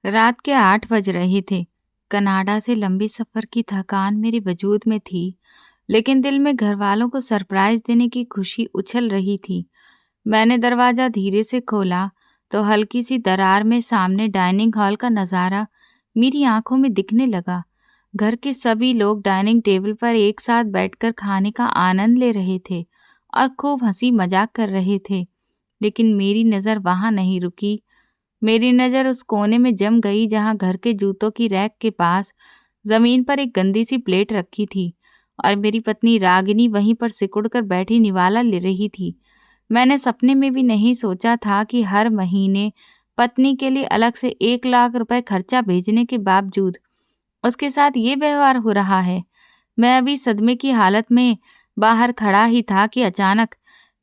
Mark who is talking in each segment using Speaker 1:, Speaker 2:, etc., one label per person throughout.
Speaker 1: रात के 8 बज रहे थे। कनाडा से लंबे सफ़र की थकान मेरे वजूद में थी, लेकिन दिल में घरवालों को सरप्राइज़ देने की खुशी उछल रही थी। मैंने दरवाज़ा धीरे से खोला तो हल्की सी दरार में सामने डाइनिंग हॉल का नज़ारा मेरी आंखों में दिखने लगा। घर के सभी लोग डाइनिंग टेबल पर एक साथ बैठकर खाने का आनंद ले रहे थे और खूब हंसी मजाक कर रहे थे। लेकिन मेरी नज़र वहाँ नहीं रुकी। मेरी नज़र उस कोने में जम गई जहाँ घर के जूतों की रैक के पास ज़मीन पर एक गंदी सी प्लेट रखी थी और मेरी पत्नी रागिनी वहीं पर सिकुड़कर बैठी निवाला ले रही थी। मैंने सपने में भी नहीं सोचा था कि हर महीने पत्नी के लिए अलग से 1 लाख रुपए खर्चा भेजने के बावजूद उसके साथ ये व्यवहार हो रहा है। मैं अभी सदमे की हालत में बाहर खड़ा ही था कि अचानक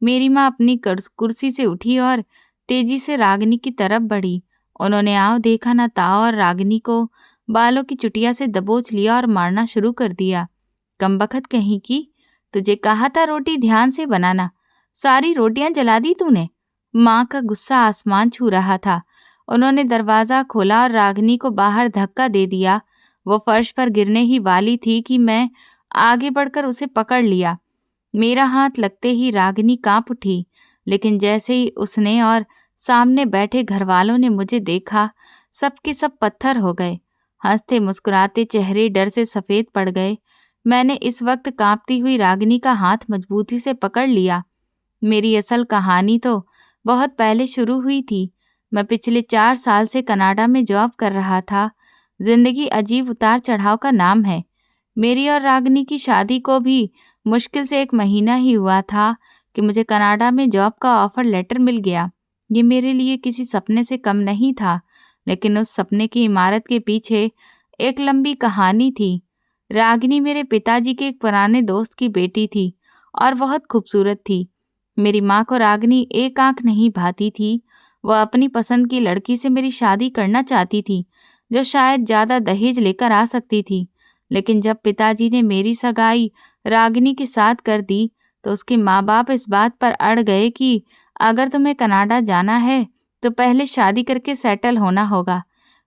Speaker 1: मेरी माँ अपनी कुर्सी से उठी और तेजी से रागिनी की तरफ बढ़ी। उन्होंने आओ देखा न ताओ और रागिनी को बालों की चुटिया से दबोच लिया और मारना शुरू कर दिया। कमबख्त कहीं की, तुझे कहा था रोटी ध्यान से बनाना, सारी रोटियां जला दी तूने। माँ का गुस्सा आसमान छू रहा था। उन्होंने दरवाज़ा खोला और रागिनी को बाहर धक्का दे दिया। वो फर्श पर गिरने ही वाली थी कि मैं आगे बढ़कर उसे पकड़ लिया। मेरा हाथ लगते ही रागिनी कांप उठी, लेकिन जैसे ही उसने और सामने बैठे घरवालों ने मुझे देखा, सबके सब पत्थर हो गए। हंसते मुस्कुराते चेहरे डर से सफ़ेद पड़ गए। मैंने इस वक्त कांपती हुई रागिनी का हाथ मजबूती से पकड़ लिया। मेरी असल कहानी तो बहुत पहले शुरू हुई थी। मैं पिछले 4 साल से कनाडा में जॉब कर रहा था। जिंदगी अजीब उतार चढ़ाव का नाम है। मेरी और रागिनी की शादी को भी मुश्किल से 1 महीना ही हुआ था कि मुझे कनाडा में जॉब का ऑफर लेटर मिल गया। ये मेरे लिए किसी सपने से कम नहीं था, लेकिन उस सपने की इमारत के पीछे एक लंबी कहानी थी। रागिनी मेरे पिताजी के एक पुराने दोस्त की बेटी थी और बहुत खूबसूरत थी। मेरी माँ को रागिनी एक आंख नहीं भाती थी। वह अपनी पसंद की लड़की से मेरी शादी करना चाहती थी, जो शायद ज़्यादा दहेज लेकर आ सकती थी। लेकिन जब पिताजी ने मेरी सगाई रागिनी के साथ कर दी, तो उसके माँ बाप इस बात पर अड़ गए कि अगर तुम्हें कनाडा जाना है तो पहले शादी करके सेटल होना होगा,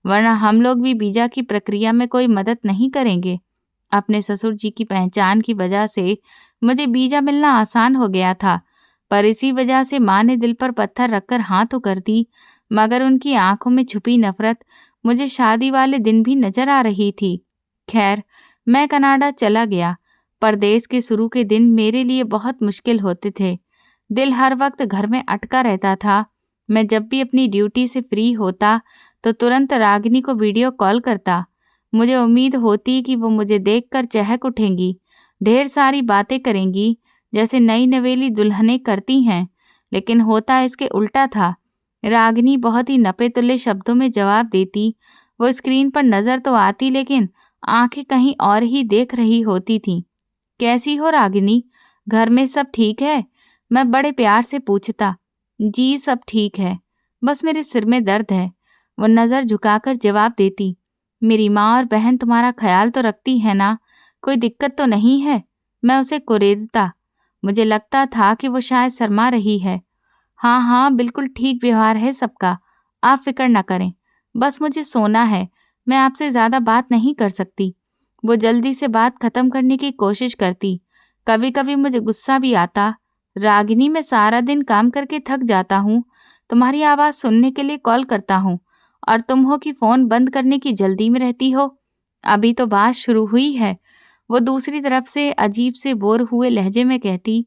Speaker 1: वरना हम लोग भी वीज़ा की प्रक्रिया में कोई मदद नहीं करेंगे। अपने ससुर जी की पहचान की वजह से मुझे वीज़ा मिलना आसान हो गया था, पर इसी वजह से माँ ने दिल पर पत्थर रखकर हाँ तो कर दी, मगर उनकी आंखों में छुपी नफरत मुझे शादी वाले दिन भी नजर आ रही थी। खैर, मैं कनाडा चला गया। परदेश के शुरू के दिन मेरे लिए बहुत मुश्किल होते थे। दिल हर वक्त घर में अटका रहता था। मैं जब भी अपनी ड्यूटी से फ्री होता तो तुरंत रागिनी को वीडियो कॉल करता। मुझे उम्मीद होती कि वो मुझे देखकर चहक उठेंगी, ढेर सारी बातें करेंगी जैसे नई नवेली दुल्हनें करती हैं। लेकिन होता इसके उल्टा था। रागिनी बहुत ही नपे तुले शब्दों में जवाब देती। वो स्क्रीन पर नज़र तो आती, लेकिन आंखें कहीं और ही देख रही होती थीं। कैसी हो रागिनी? घर में सब ठीक है? मैं बड़े प्यार से पूछता। जी सब ठीक है, बस मेरे सिर में दर्द है। वो नज़र झुकाकर जवाब देती। मेरी माँ और बहन तुम्हारा ख्याल तो रखती है ना? कोई दिक्कत तो नहीं है? मैं उसे कुरेदता। मुझे लगता था कि वो शायद शर्मा रही है। हाँ हाँ, बिल्कुल ठीक व्यवहार है सबका, आप फिक्र न करें। बस मुझे सोना है, मैं आपसे ज़्यादा बात नहीं कर सकती। वो जल्दी से बात ख़त्म करने की कोशिश करती। कभी कभी मुझे गुस्सा भी आता। रागिनी, मैं सारा दिन काम करके थक जाता हूँ, तुम्हारी आवाज़ सुनने के लिए कॉल करता हूँ और तुम हो कि फ़ोन बंद करने की जल्दी में रहती हो। अभी तो बात शुरू हुई है। वो दूसरी तरफ से अजीब से बोर हुए लहजे में कहती।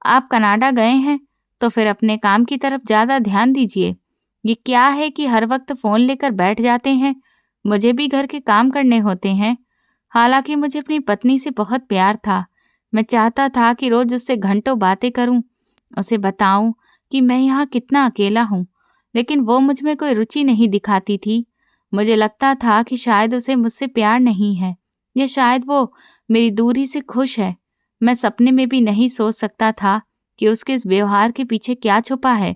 Speaker 1: आप कनाडा गए हैं तो फिर अपने काम की तरफ ज़्यादा ध्यान दीजिए। ये क्या है कि हर वक्त फ़ोन लेकर बैठ जाते हैं? मुझे भी घर के काम करने होते हैं। हालांकि मुझे अपनी पत्नी से बहुत प्यार था। मैं चाहता था कि रोज़ उससे घंटों बातें करूं, उसे बताऊं कि मैं यहाँ कितना अकेला हूँ, लेकिन वो मुझ में कोई रुचि नहीं दिखाती थी। मुझे लगता था कि शायद उसे मुझसे प्यार नहीं है, या शायद वो मेरी दूरी से खुश है। मैं सपने में भी नहीं सोच सकता था कि उसके इस व्यवहार के पीछे क्या छुपा है।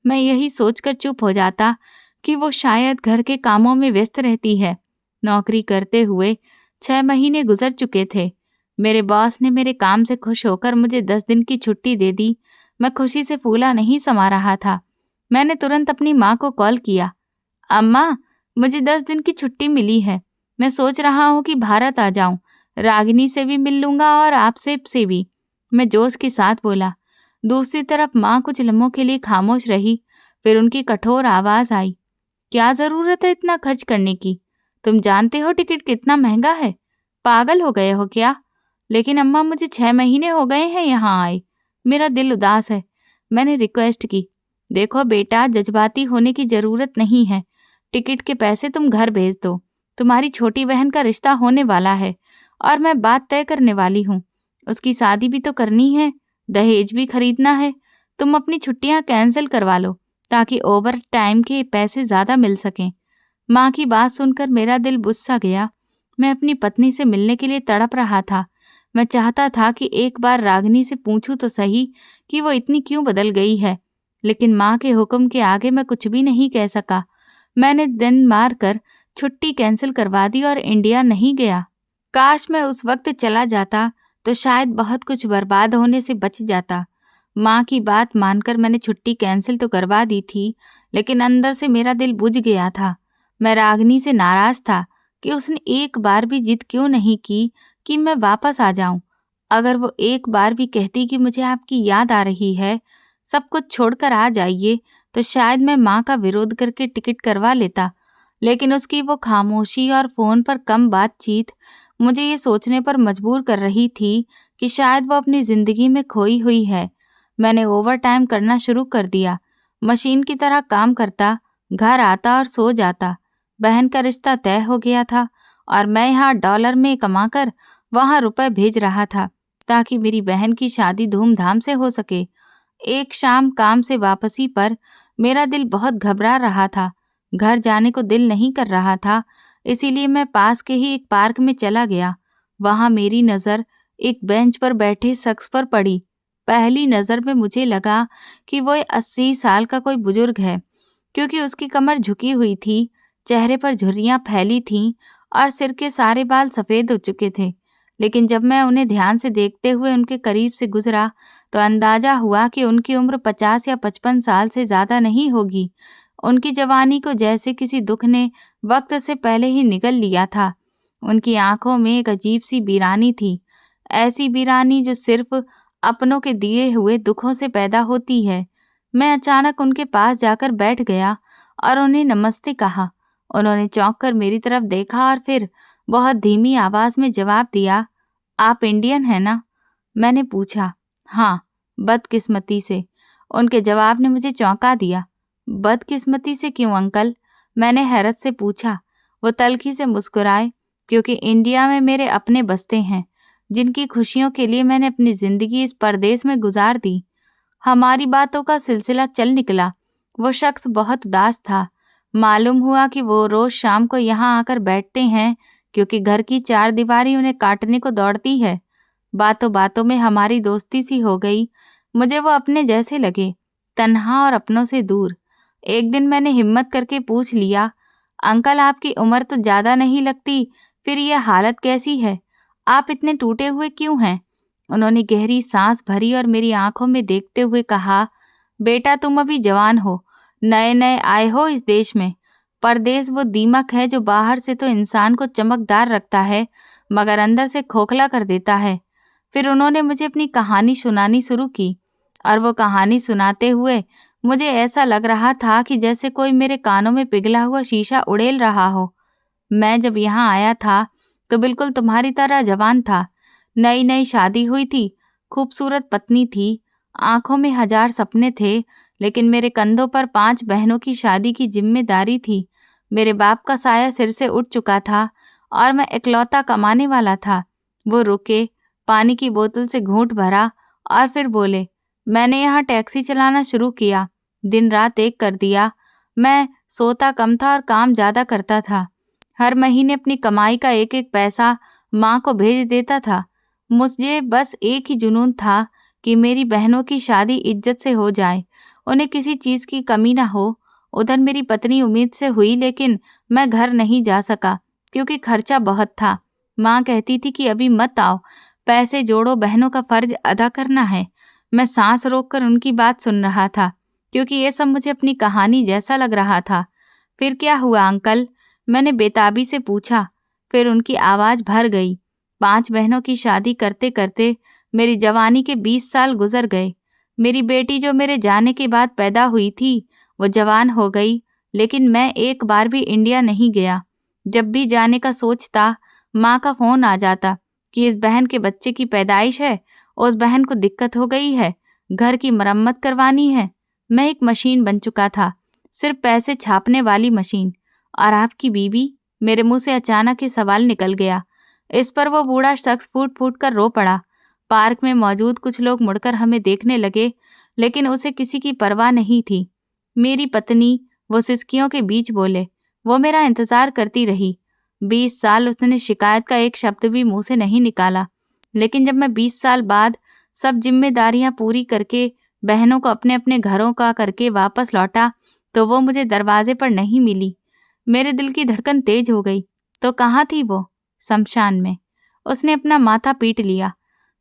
Speaker 1: मैं यही सोचकर चुप हो जाता कि वो शायद घर के कामों में व्यस्त रहती है। नौकरी करते हुए 6 महीने गुजर चुके थे। मेरे बॉस ने मेरे काम से खुश होकर मुझे 10 दिन की छुट्टी दे दी। मैं खुशी से फूला नहीं समा रहा था। मैंने तुरंत अपनी माँ को कॉल किया। अम्मा, मुझे 10 दिन की छुट्टी मिली है। मैं सोच रहा हूँ कि भारत आ जाऊं। रागिनी से भी मिल लूंगा और आपसे से भी, मैं जोश के साथ बोला। दूसरी तरफ माँ कुछ लम्हों के लिए खामोश रही, फिर उनकी कठोर आवाज आई। क्या जरूरत है इतना खर्च करने की? तुम जानते हो टिकट कितना महंगा है? पागल हो गए हो क्या? लेकिन अम्मा, मुझे 6 महीने हो गए हैं यहाँ आए। मेरा दिल उदास है। मैंने रिक्वेस्ट की। देखो बेटा, जज्बाती होने की जरूरत नहीं है। टिकट के पैसे तुम घर भेज दो। तुम्हारी छोटी बहन का रिश्ता होने वाला है और मैं बात तय करने वाली हूँ। उसकी शादी भी तो करनी है, दहेज भी खरीदना है। तुम अपनी छुट्टियां कैंसिल करवा लो ताकि ओवर टाइम के पैसे ज्यादा मिल सकें। माँ की बात सुनकर मेरा दिल बुझ सा गया। मैं अपनी पत्नी से मिलने के लिए तड़प रहा था। मैं चाहता था कि एक बार रागिनी से पूछूं तो सही कि वो इतनी क्यों बदल गई है, लेकिन माँ के हुक्म के आगे मैं कुछ भी नहीं कह सका। मैंने दिन मार कर छुट्टी कैंसिल करवा दी और इंडिया नहीं गया। काश मैं उस वक्त चला जाता तो शायद बहुत कुछ बर्बाद होने से बच जाता। माँ की बात मानकर मैंने छुट्टी कैंसिल तो करवा दी थी, लेकिन अंदर से मेरा दिल बुझ गया था। मैं रागिनी से नाराज था कि उसने एक बार भी जिद क्यों नहीं की कि मैं वापस आ जाऊं। अगर वो एक बार भी कहती कि मुझे आपकी याद आ रही है, सब कुछ छोड़कर आ जाइए, तो शायद मैं माँ का विरोध करके टिकट करवा लेता। लेकिन उसकी वो खामोशी और फोन पर कम बातचीत मुझे ये सोचने पर मजबूर कर रही थी कि शायद वो अपनी जिंदगी में खोई हुई है। मैंने ओवर टाइम करना शुरू कर दिया। मशीन की तरह काम करता, घर आता और सो जाता। बहन का रिश्ता तय हो गया था और मैं यहाँ डॉलर में कमाकर वहाँ रुपए भेज रहा था ताकि मेरी बहन की शादी धूमधाम से हो सके। एक शाम काम से वापसी पर मेरा दिल बहुत घबरा रहा था। घर जाने को दिल नहीं कर रहा था, इसीलिए मैं पास के ही एक पार्क में चला गया। वहाँ मेरी नज़र एक बेंच पर बैठे शख्स पर पड़ी। पहली नज़र में मुझे लगा कि वो 80 साल का कोई बुजुर्ग है, क्योंकि उसकी कमर झुकी हुई थी, चेहरे पर झुर्रियाँ फैली थीं और सिर के सारे बाल सफ़ेद हो चुके थे। लेकिन जब मैं उन्हें ध्यान से देखते हुए उनके करीब से गुजरा तो अंदाजा हुआ कि उनकी उम्र 50 या 55 साल से ज़्यादा नहीं होगी। उनकी जवानी को जैसे किसी दुख ने वक्त से पहले ही निगल लिया था। उनकी आंखों में एक अजीब सी वीरानी थी, ऐसी वीरानी जो सिर्फ अपनों के दिए हुए दुखों से पैदा होती है। मैं अचानक उनके पास जाकर बैठ गया और उन्हें नमस्ते कहा। उन्होंने चौंक कर मेरी तरफ देखा और फिर बहुत धीमी आवाज में जवाब दिया, आप इंडियन हैं ना? मैंने पूछा। हाँ, बदकिस्मती से। उनके जवाब ने मुझे चौंका दिया। बदकिस्मती से क्यों अंकल? मैंने हैरत से पूछा। वो तल्खी से मुस्कुराए, क्योंकि इंडिया में मेरे अपने बसते हैं, जिनकी खुशियों के लिए मैंने अपनी जिंदगी इस परदेश में गुजार दी। हमारी बातों का सिलसिला चल निकला। वो शख्स बहुत उदास था। मालूम हुआ कि वो रोज शाम को यहाँ आकर बैठते हैं, क्योंकि घर की चार दीवारी उन्हें काटने को दौड़ती है। बातों बातों में हमारी दोस्ती सी हो गई। मुझे वो अपने जैसे लगे, तन्हा और अपनों से दूर। एक दिन मैंने हिम्मत करके पूछ लिया, अंकल आपकी उम्र तो ज़्यादा नहीं लगती, फिर यह हालत कैसी है? आप इतने टूटे हुए क्यों हैं? उन्होंने गहरी सांस भरी और मेरी आंखों में देखते हुए कहा, बेटा तुम अभी जवान हो, नए नए आए हो इस देश में। परदेश वो दीमक है जो बाहर से तो इंसान को चमकदार रखता है, मगर अंदर से खोखला कर देता है। फिर उन्होंने मुझे अपनी कहानी सुनानी शुरू की और वो कहानी सुनाते हुए मुझे ऐसा लग रहा था कि जैसे कोई मेरे कानों में पिघला हुआ शीशा उड़ेल रहा हो। मैं जब यहाँ आया था तो बिल्कुल तुम्हारी तरह जवान था। नई नई शादी हुई थी, खूबसूरत पत्नी थी, आंखों में 1000 सपने थे, लेकिन मेरे कंधों पर 5 बहनों की शादी की जिम्मेदारी थी। मेरे बाप का साया सिर से उठ चुका था और मैं इकलौता कमाने वाला था। वो रुके, पानी की बोतल से घूंट भरा और फिर बोले, मैंने यहाँ टैक्सी चलाना शुरू किया, दिन रात एक कर दिया। मैं सोता कम था और काम ज़्यादा करता था। हर महीने अपनी कमाई का एक एक पैसा माँ को भेज देता था। मुझे बस एक ही जुनून था कि मेरी बहनों की शादी इज्जत से हो जाए, उन्हें किसी चीज़ की कमी ना हो। उधर मेरी पत्नी उम्मीद से हुई, लेकिन मैं घर नहीं जा सका क्योंकि खर्चा बहुत था। माँ कहती थी कि अभी मत आओ, पैसे जोड़ो, बहनों का फर्ज अदा करना है। मैं सांस रोककर उनकी बात सुन रहा था, क्योंकि ये सब मुझे अपनी कहानी जैसा लग रहा था। फिर क्या हुआ अंकल? मैंने बेताबी से पूछा। फिर उनकी आवाज़ भर गई। 5 बहनों की शादी करते करते मेरी जवानी के 20 साल गुजर गए। मेरी बेटी जो मेरे जाने के बाद पैदा हुई थी, वो जवान हो गई, लेकिन मैं एक बार भी इंडिया नहीं गया। जब भी जाने का सोचता, माँ का फ़ोन आ जाता कि इस बहन के बच्चे की पैदाइश है, उस बहन को दिक्कत हो गई है, घर की मरम्मत करवानी है। मैं एक मशीन बन चुका था, सिर्फ पैसे छापने वाली मशीन। और आपकी बीवी? मेरे मुंह से अचानक ये सवाल निकल गया। इस पर वो बूढ़ा शख्स फूट फूट कर रो पड़ा। पार्क में मौजूद कुछ लोग मुड़कर हमें देखने लगे, लेकिन उसे किसी की परवाह नहीं थी। मेरी पत्नी, वो सिसकियों के बीच बोले, वो मेरा इंतजार करती रही। 20 साल उसने शिकायत का एक शब्द भी मुंह से नहीं निकाला। लेकिन जब मैं 20 साल बाद सब जिम्मेदारियां पूरी करके, बहनों को अपने अपने घरों का करके वापस लौटा, तो वो मुझे दरवाजे पर नहीं मिली। मेरे दिल की धड़कन तेज हो गई। तो कहाँ थी वो? शमशान में। उसने अपना माथा पीट लिया।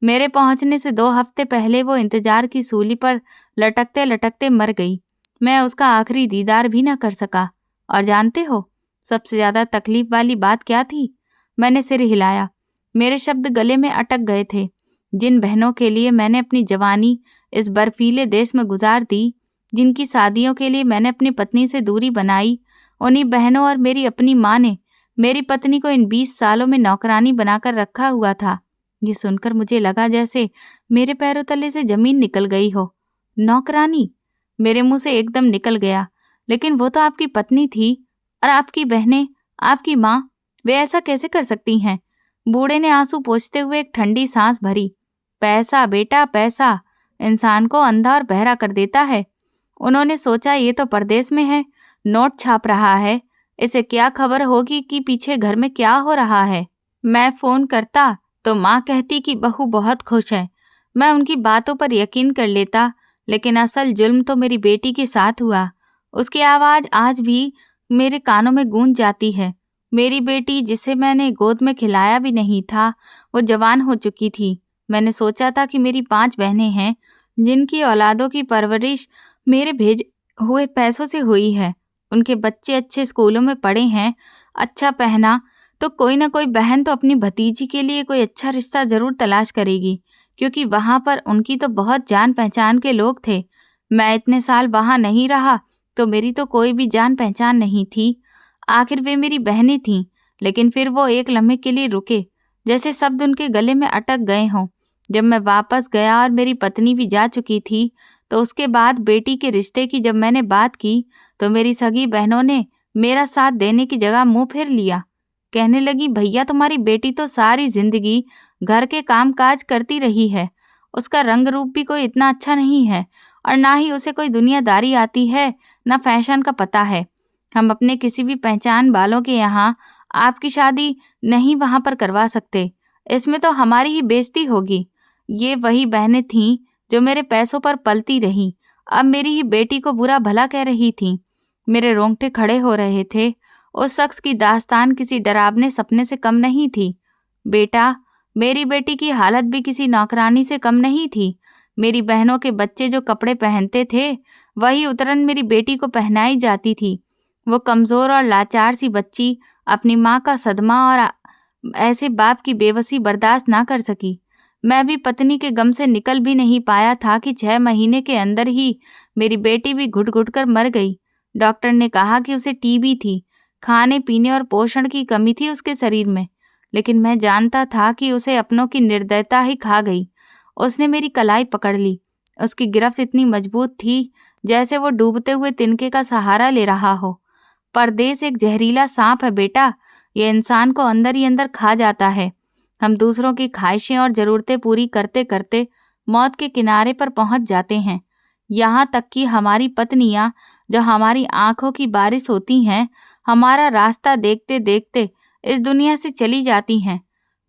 Speaker 1: मेरे पहुंचने से 2 हफ्ते पहले वो इंतजार की सूली पर लटकते लटकते मर गई। मैं उसका आखिरी दीदार भी ना कर सका। और जानते हो, सबसे ज्यादा तकलीफ वाली बात क्या थी? मैंने सिर हिलाया। मेरे शब्द गले में अटक गए थे। जिन बहनों के लिए मैंने अपनी जवानी इस बर्फीले देश में गुजार दी, जिनकी शादियों के लिए मैंने अपनी पत्नी से दूरी बनाई, उन्हीं बहनों और मेरी अपनी माँ ने मेरी पत्नी को इन 20 सालों में नौकरानी बनाकर रखा हुआ था। ये सुनकर मुझे लगा जैसे मेरे पैरों तले से जमीन निकल गई हो। नौकरानी? मेरे मुंह से एकदम निकल गया। लेकिन वो तो आपकी पत्नी थी, और आपकी बहनें, आपकी माँ, वे ऐसा कैसे कर सकती हैं? बूढ़े ने आंसू पोंछते हुए एक ठंडी सांस भरी। पैसा बेटा, पैसा इंसान को अंधा और बहरा कर देता है। उन्होंने सोचा ये तो परदेश में है, नोट छाप रहा है, इसे क्या खबर होगी कि पीछे घर में क्या हो रहा है। मैं फोन करता तो माँ कहती कि बहू बहुत खुश है। मैं उनकी बातों पर यकीन कर लेता, लेकिन असल जुल्म तो मेरी बेटी के साथ हुआ। उसकी आवाज़ आज भी मेरे कानों में गूंज जाती है। मेरी बेटी, जिसे मैंने गोद में खिलाया भी नहीं था, वो जवान हो चुकी थी। मैंने सोचा था कि मेरी 5 बहनें हैं, जिनकी औलादों की परवरिश मेरे भेज हुए पैसों से हुई है। उनके बच्चे अच्छे स्कूलों में पढ़े हैं, अच्छा पहना, तो कोई ना कोई बहन तो अपनी भतीजी के लिए कोई अच्छा रिश्ता जरूर तलाश करेगी, क्योंकि वहाँ पर उनकी तो बहुत जान पहचान के लोग थे। मैं इतने साल वहाँ नहीं रहा, तो मेरी तो कोई भी जान पहचान नहीं थी। आखिर वे मेरी बहनें थीं, लेकिन फिर वो एक लम्हे के लिए रुके, जैसे शब्द उनके गले में अटक गए हों। जब मैं वापस गया और मेरी पत्नी भी जा चुकी थी, तो उसके बाद बेटी के रिश्ते की जब मैंने बात की, तो मेरी सगी बहनों ने मेरा साथ देने की जगह मुंह फेर लिया। कहने लगी, भैया तुम्हारी बेटी तो सारी जिंदगी घर के काम काज करती रही है, उसका रंग रूप भी कोई इतना अच्छा नहीं है, और ना ही उसे कोई दुनियादारी आती है, ना फैशन का पता है। हम अपने किसी भी पहचान वालों के यहाँ आपकी शादी नहीं वहाँ पर करवा सकते, इसमें तो हमारी ही बेइज्जती होगी। ये वही बहनें थीं जो मेरे पैसों पर पलती रहीं, अब मेरी ही बेटी को बुरा भला कह रही थीं। मेरे रोंगटे खड़े हो रहे थे। उस शख्स की दास्तान किसी डरावने सपने से कम नहीं थी। बेटा, मेरी बेटी की हालत भी किसी नौकरानी से कम नहीं थी। मेरी बहनों के बच्चे जो कपड़े पहनते थे, वही उतरन मेरी बेटी को पहनाई जाती थी। वो कमज़ोर और लाचार सी बच्ची अपनी माँ का सदमा और ऐसे बाप की बेबसी बर्दाश्त ना कर सकी। मैं भी पत्नी के गम से निकल भी नहीं पाया था कि 6 महीने के अंदर ही मेरी बेटी भी घुट घुट कर मर गई। डॉक्टर ने कहा कि उसे टीबी थी, खाने पीने और पोषण की कमी थी उसके शरीर में, लेकिन मैं जानता था कि उसे अपनों की निर्दयता ही खा गई। उसने मेरी कलाई पकड़ ली। उसकी गिरफ्त इतनी मजबूत थी जैसे वो डूबते हुए तिनके का सहारा ले रहा हो। परदेश एक जहरीला सांप है बेटा, ये इंसान को अंदर ही अंदर खा जाता है। हम दूसरों की ख्वाहिशें और ज़रूरतें पूरी करते करते मौत के किनारे पर पहुंच जाते हैं। यहाँ तक कि हमारी पत्नियाँ, जो हमारी आंखों की बारिश होती हैं, हमारा रास्ता देखते देखते इस दुनिया से चली जाती हैं।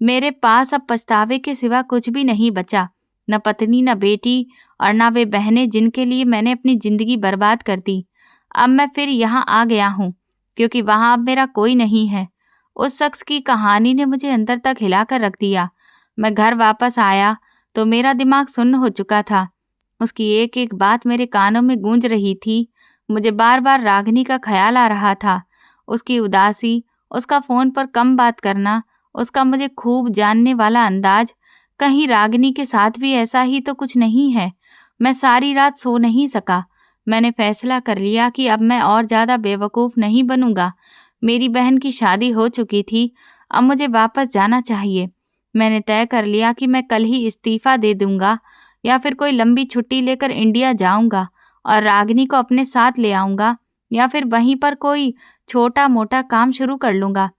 Speaker 1: मेरे पास अब पछतावे के सिवा कुछ भी नहीं बचा, न पत्नी, न बेटी, और न वे बहनें जिनके लिए मैंने अपनी ज़िंदगी बर्बाद कर दी। अब मैं फिर यहाँ आ गया हूँ, क्योंकि वहाँ अब मेरा कोई नहीं है। उस शख्स की कहानी ने मुझे अंदर तक हिलाकर रख दिया। मैं घर वापस आया तो मेरा दिमाग सुन्न हो चुका था। उसकी एक एक बात मेरे कानों में गूंज रही थी। मुझे बार बार रागिनी का ख्याल आ रहा था। उसकी उदासी, उसका फ़ोन पर कम बात करना, उसका मुझे खूब जानने वाला अंदाज, कहीं रागिनी के साथ भी ऐसा ही तो कुछ नहीं है। मैं सारी रात सो नहीं सका। मैंने फैसला कर लिया कि अब मैं और ज़्यादा बेवकूफ़ नहीं बनूंगा। मेरी बहन की शादी हो चुकी थी, अब मुझे वापस जाना चाहिए। मैंने तय कर लिया कि मैं कल ही इस्तीफ़ा दे दूंगा या फिर कोई लंबी छुट्टी लेकर इंडिया जाऊंगा और रागिनी को अपने साथ ले आऊंगा या फिर वहीं पर कोई छोटा मोटा काम शुरू कर लूंगा।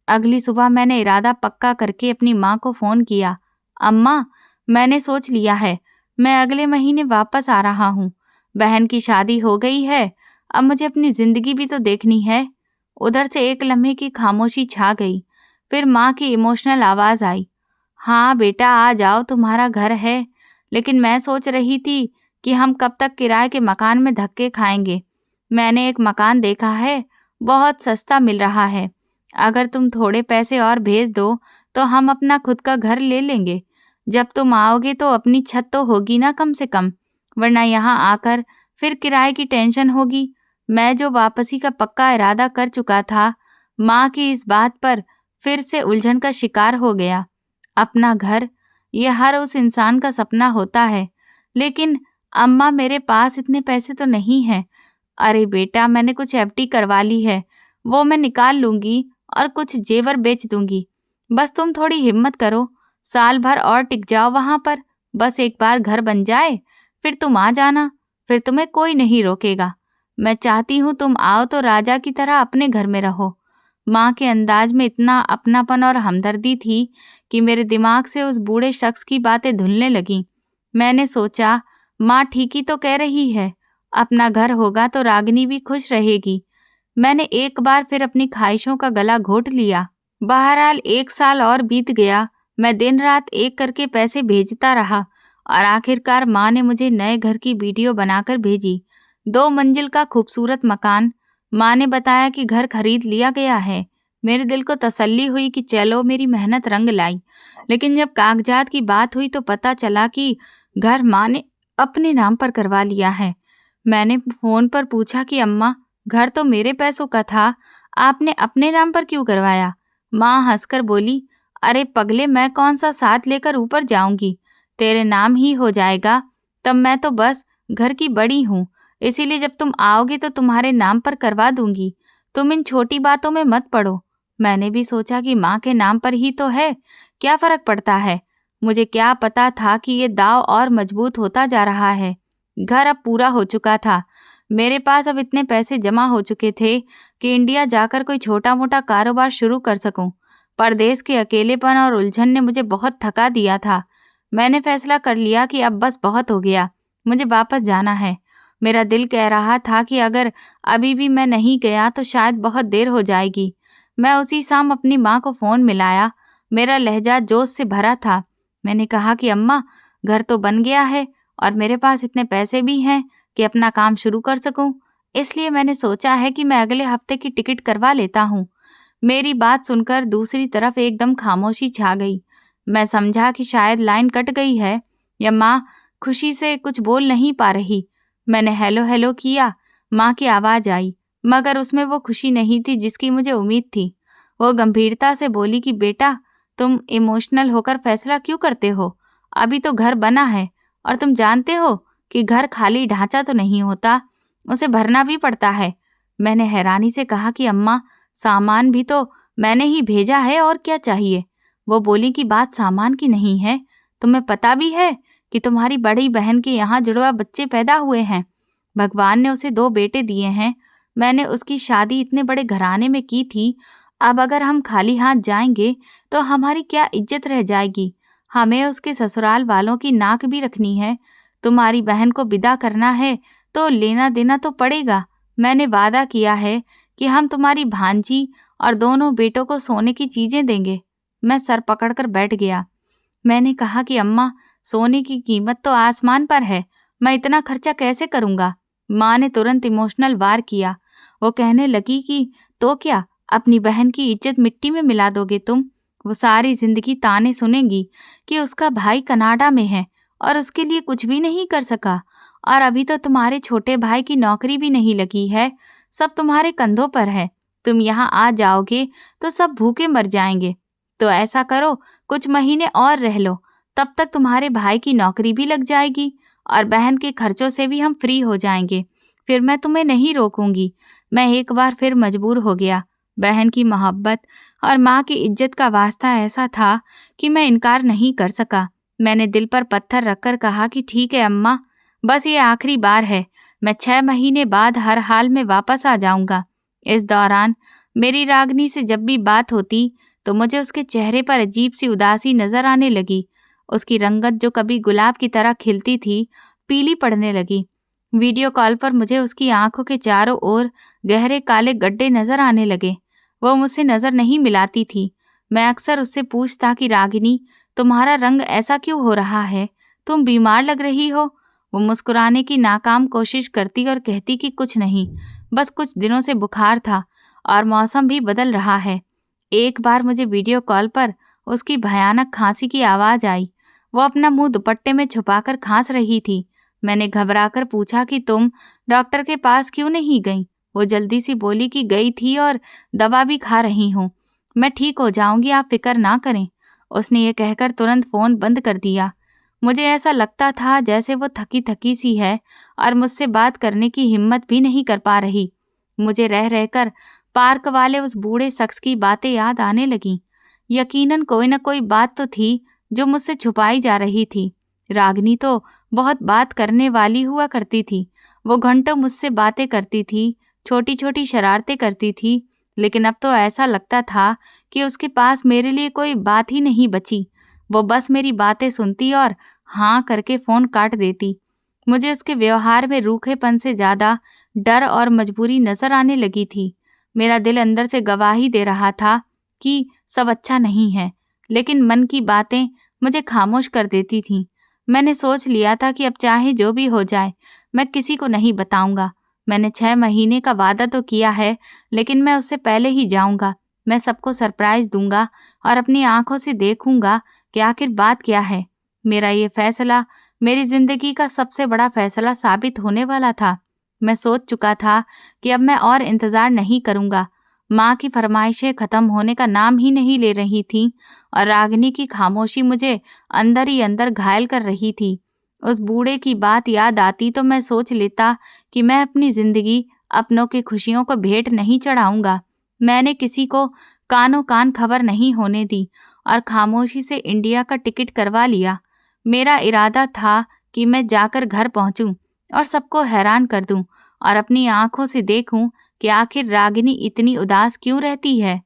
Speaker 1: अगली सुबह मैंने इरादा पक्का करके अपनी माँ को फ़ोन किया। अम्मा, मैंने सोच लिया है, मैं अगले महीने वापस आ रहा हूँ। बहन की शादी हो गई है, अब मुझे अपनी ज़िंदगी भी तो देखनी है। उधर से एक लम्हे की खामोशी छा गई। फिर माँ की इमोशनल आवाज़ आई, हाँ बेटा आ जाओ, तुम्हारा घर है। लेकिन मैं सोच रही थी कि हम कब तक किराए के मकान में धक्के खाएंगे। मैंने एक मकान देखा है, बहुत सस्ता मिल रहा है। अगर तुम थोड़े पैसे और भेज दो तो हम अपना खुद का घर ले लेंगे। जब तुम आओगे तो अपनी छत तो होगी ना कम से कम, वरना यहाँ आकर फिर किराए की टेंशन होगी। मैं जो वापसी का पक्का इरादा कर चुका था, माँ की इस बात पर फिर से उलझन का शिकार हो गया। अपना घर, ये हर उस इंसान का सपना होता है, लेकिन अम्मा मेरे पास इतने पैसे तो नहीं हैं। अरे बेटा, मैंने कुछ एफडी करवा ली है, वो मैं निकाल लूंगी और कुछ जेवर बेच दूंगी। बस तुम थोड़ी हिम्मत करो, साल भर और टिक जाओ वहां पर। बस एक बार घर बन जाए फिर तुम आ जाना, फिर तुम्हें कोई नहीं रोकेगा। मैं चाहती हूँ तुम आओ तो राजा की तरह अपने घर में रहो। माँ के अंदाज में इतना अपनापन और हमदर्दी थी कि मेरे दिमाग से उस बूढ़े शख्स की बातें धुलने लगीं। मैंने सोचा, माँ ठीक ही तो कह रही है, अपना घर होगा तो रागिनी भी खुश रहेगी। मैंने एक बार फिर अपनी ख्वाहिशों का गला घोट लिया। बहरहाल 1 साल और बीत गया। मैं दिन रात एक करके पैसे भेजता रहा और आखिरकार माँ ने मुझे नए घर की वीडियो बनाकर भेजी। 2 मंजिल का खूबसूरत मकान। माँ ने बताया कि घर खरीद लिया गया है। मेरे दिल को तसल्ली हुई कि चलो मेरी मेहनत रंग लाई। लेकिन जब कागजात की बात हुई तो पता चला कि घर माँ ने अपने नाम पर करवा लिया है। मैंने फ़ोन पर पूछा कि अम्मा, घर तो मेरे पैसों का था, आपने अपने नाम पर क्यों करवाया? माँ हंसकर बोली, अरे पगले, मैं कौन सा साथ लेकर ऊपर जाऊंगी, तेरे नाम ही हो जाएगा। तब मैं तो बस घर की बड़ी हूँ, इसीलिए जब तुम आओगे तो तुम्हारे नाम पर करवा दूंगी। तुम इन छोटी बातों में मत पड़ो। मैंने भी सोचा कि माँ के नाम पर ही तो है, क्या फर्क पड़ता है। मुझे क्या पता था कि ये दांव और मजबूत होता जा रहा है। घर अब पूरा हो चुका था। मेरे पास अब इतने पैसे जमा हो चुके थे कि इंडिया जाकर कोई छोटा मोटा कारोबार शुरू कर सकूं। परदेश के अकेलेपन और उलझन ने मुझे बहुत थका दिया था। मैंने फैसला कर लिया कि अब बस बहुत हो गया, मुझे वापस जाना है। मेरा दिल कह रहा था कि अगर अभी भी मैं नहीं गया तो शायद बहुत देर हो जाएगी। मैं उसी शाम अपनी माँ को फ़ोन मिलाया। मेरा लहजा जोश से भरा था। मैंने कहा कि अम्मा, घर तो बन गया है और मेरे पास इतने पैसे भी हैं कि अपना काम शुरू कर सकूं। इसलिए मैंने सोचा है कि मैं अगले हफ्ते की टिकट करवा लेता हूँ। मेरी बात सुनकर दूसरी तरफ एकदम खामोशी छा गई। मैं समझा कि शायद लाइन कट गई है या माँ खुशी से कुछ बोल नहीं पा रही। मैंने हेलो हेलो किया। माँ की आवाज़ आई, मगर उसमें वो खुशी नहीं थी जिसकी मुझे उम्मीद थी। वो गंभीरता से बोली कि बेटा, तुम इमोशनल होकर फैसला क्यों करते हो? अभी तो घर बना है और तुम जानते हो कि घर खाली ढांचा तो नहीं होता, उसे भरना भी पड़ता है। मैंने हैरानी से कहा कि अम्मा, सामान भी तो मैंने ही भेजा है, और क्या चाहिए? वो बोली कि बात सामान की नहीं है, तुम्हें पता भी है कि तुम्हारी बड़ी बहन के यहाँ जुड़वा बच्चे पैदा हुए हैं। भगवान ने उसे 2 बेटे दिए हैं। मैंने उसकी शादी इतने बड़े घराने में की थी। अब अगर हम खाली हाथ जाएंगे तो हमारी क्या इज्जत रह जाएगी। हमें उसके ससुराल वालों की नाक भी रखनी है। तुम्हारी बहन को विदा करना है तो लेना देना तो पड़ेगा। मैंने वादा किया है कि हम तुम्हारी भांजी और दोनों बेटों को सोने की चीजें देंगे। मैं सर पकड़कर बैठ गया। मैंने कहा कि अम्मा, सोने की कीमत तो आसमान पर है, मैं इतना खर्चा कैसे करूंगा? माँ ने तुरंत इमोशनल वार किया। वो कहने लगी कि तो क्या, अपनी बहन की इज्जत मिट्टी में मिला दोगे तुम? वो सारी जिंदगी ताने सुनेगी कि उसका भाई कनाडा में है और उसके लिए कुछ भी नहीं कर सका, और अभी तो तुम्हारे छोटे भाई की नौकरी भी नहीं लगी है, सब तुम्हारे कंधों पर है। तुम यहाँ आ जाओगे तो सब भूखे मर जाएंगे। तो ऐसा करो, कुछ महीने और रह लो, तब तक तुम्हारे भाई की नौकरी भी लग जाएगी और बहन के खर्चों से भी हम फ्री हो जाएंगे। फिर मैं तुम्हें नहीं रोकूंगी। मैं एक बार फिर मजबूर हो गया। बहन की मोहब्बत और माँ की इज्जत का वास्ता ऐसा था कि मैं इनकार नहीं कर सका। मैंने दिल पर पत्थर रखकर कहा कि ठीक है अम्मा, बस ये आखिरी बार है। मैं 6 महीने बाद हर हाल में वापस आ जाऊंगा। इस दौरान मेरी रागनी से जब भी बात होती तो मुझे उसके चेहरे पर अजीब सी उदासी नजर आने लगी। उसकी रंगत जो कभी गुलाब की तरह खिलती थी, पीली पड़ने लगी। वीडियो कॉल पर मुझे उसकी आंखों के चारों ओर गहरे काले गड्ढे नजर आने लगे। वो मुझसे नजर नहीं मिलाती थी। मैं अक्सर उससे पूछता कि रागिनी, तुम्हारा रंग ऐसा क्यों हो रहा है? तुम बीमार लग रही हो। वो मुस्कुराने की नाकाम कोशिश करती और कहती कि कुछ नहीं, बस कुछ दिनों से बुखार था और मौसम भी बदल रहा है। एक बार मुझे वीडियो कॉल पर उसकी भयानक खांसी की आवाज़ आई। वो अपना मुंह दुपट्टे में छुपाकर खांस रही थी। मैंने घबराकर पूछा कि तुम डॉक्टर के पास क्यों नहीं गई? वो जल्दी सी बोली कि गई थी और दवा भी खा रही हूँ। मैं ठीक हो जाऊंगी, आप फिक्र ना करें। उसने ये कहकर तुरंत फ़ोन बंद कर दिया। मुझे ऐसा लगता था जैसे वो थकी थकी सी है और मुझसे बात करने की हिम्मत भी नहीं कर पा रही। मुझे रह रहकर पार्क वाले उस बूढ़े शख्स की बातें याद आने लगीं। यकीनन कोई न कोई बात तो थी जो मुझसे छुपाई जा रही थी। रागिनी तो बहुत बात करने वाली हुआ करती थी। वो घंटों मुझसे बातें करती थी, छोटी छोटी शरारतें करती थी, लेकिन अब तो ऐसा लगता था कि उसके पास मेरे लिए कोई बात ही नहीं बची। वो बस मेरी बातें सुनती और हाँ करके फ़ोन काट देती। मुझे उसके व्यवहार में रूखेपन से ज़्यादा डर और मजबूरी नजर आने लगी थी। मेरा दिल अंदर से गवाही दे रहा था कि सब अच्छा नहीं है, लेकिन मन की बातें मुझे खामोश कर देती थीं। मैंने सोच लिया था कि अब चाहे जो भी हो जाए, मैं किसी को नहीं बताऊंगा। मैंने 6 महीने का वादा तो किया है, लेकिन मैं उससे पहले ही जाऊंगा। मैं सबको सरप्राइज दूंगा और अपनी आंखों से देखूंगा कि आखिर बात क्या है। मेरा ये फैसला मेरी जिंदगी का सबसे बड़ा फैसला साबित होने वाला था। मैं सोच चुका था कि अब मैं और इंतजार नहीं करूंगा। माँ की फरमाइशें खत्म होने का नाम ही नहीं ले रही थीं और रागिनी की खामोशी मुझे अंदर ही अंदर घायल कर रही थी। उस बूढ़े की बात याद आती तो मैं सोच लेता कि मैं अपनी जिंदगी अपनों की खुशियों को भेंट नहीं चढ़ाऊंगा। मैंने किसी को कानों कान खबर नहीं होने दी और खामोशी से इंडिया का टिकट करवा लिया। मेरा इरादा था कि मैं जाकर घर पहुंचूं और सबको हैरान कर दूं और अपनी आंखों से देखूं कि आखिर रागिनी इतनी उदास क्यों रहती है।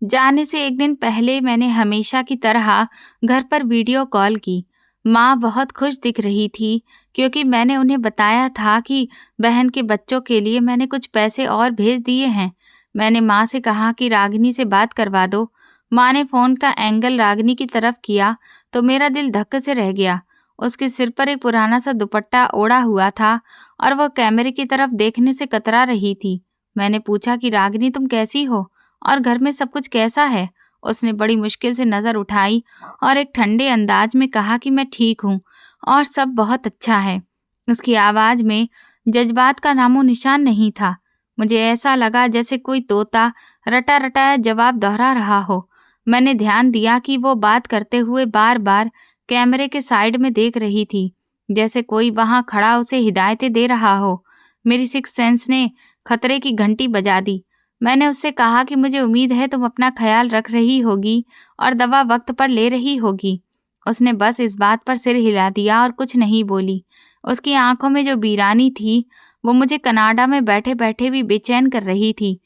Speaker 1: जाने से एक दिन पहले मैंने हमेशा की तरह घर पर वीडियो कॉल की। माँ बहुत खुश दिख रही थी क्योंकि मैंने उन्हें बताया था कि बहन के बच्चों के लिए मैंने कुछ पैसे और भेज दिए हैं। मैंने माँ से कहा कि रागिनी से बात करवा दो। माँ ने फ़ोन का एंगल रागिनी की तरफ किया तो मेरा दिल धक्क से रह गया। उसके सिर पर एक पुराना सा दुपट्टा ओढ़ा हुआ था और वह कैमरे की तरफ देखने से कतरा रही थी। मैंने पूछा कि रागिनी, तुम कैसी हो और घर में सब कुछ कैसा है? उसने बड़ी मुश्किल से नज़र उठाई और एक ठंडे अंदाज में कहा कि मैं ठीक हूँ और सब बहुत अच्छा है। उसकी आवाज़ में जज्बात का नामो निशान नहीं था। मुझे ऐसा लगा जैसे कोई तोता रटा रटाया जवाब दोहरा रहा हो। मैंने ध्यान दिया कि वो बात करते हुए बार बार कैमरे के साइड में देख रही थी, जैसे कोई वहां खड़ा उसे हिदायतें दे रहा हो। मेरी सिक्स सेंस ने खतरे की घंटी बजा दी। मैंने उससे कहा कि मुझे उम्मीद है तुम अपना ख्याल रख रही होगी और दवा वक्त पर ले रही होगी। उसने बस इस बात पर सिर हिला दिया और कुछ नहीं बोली। उसकी आंखों में जो वीरानी थी वो मुझे कनाडा में बैठे बैठे भी बेचैन कर रही थी।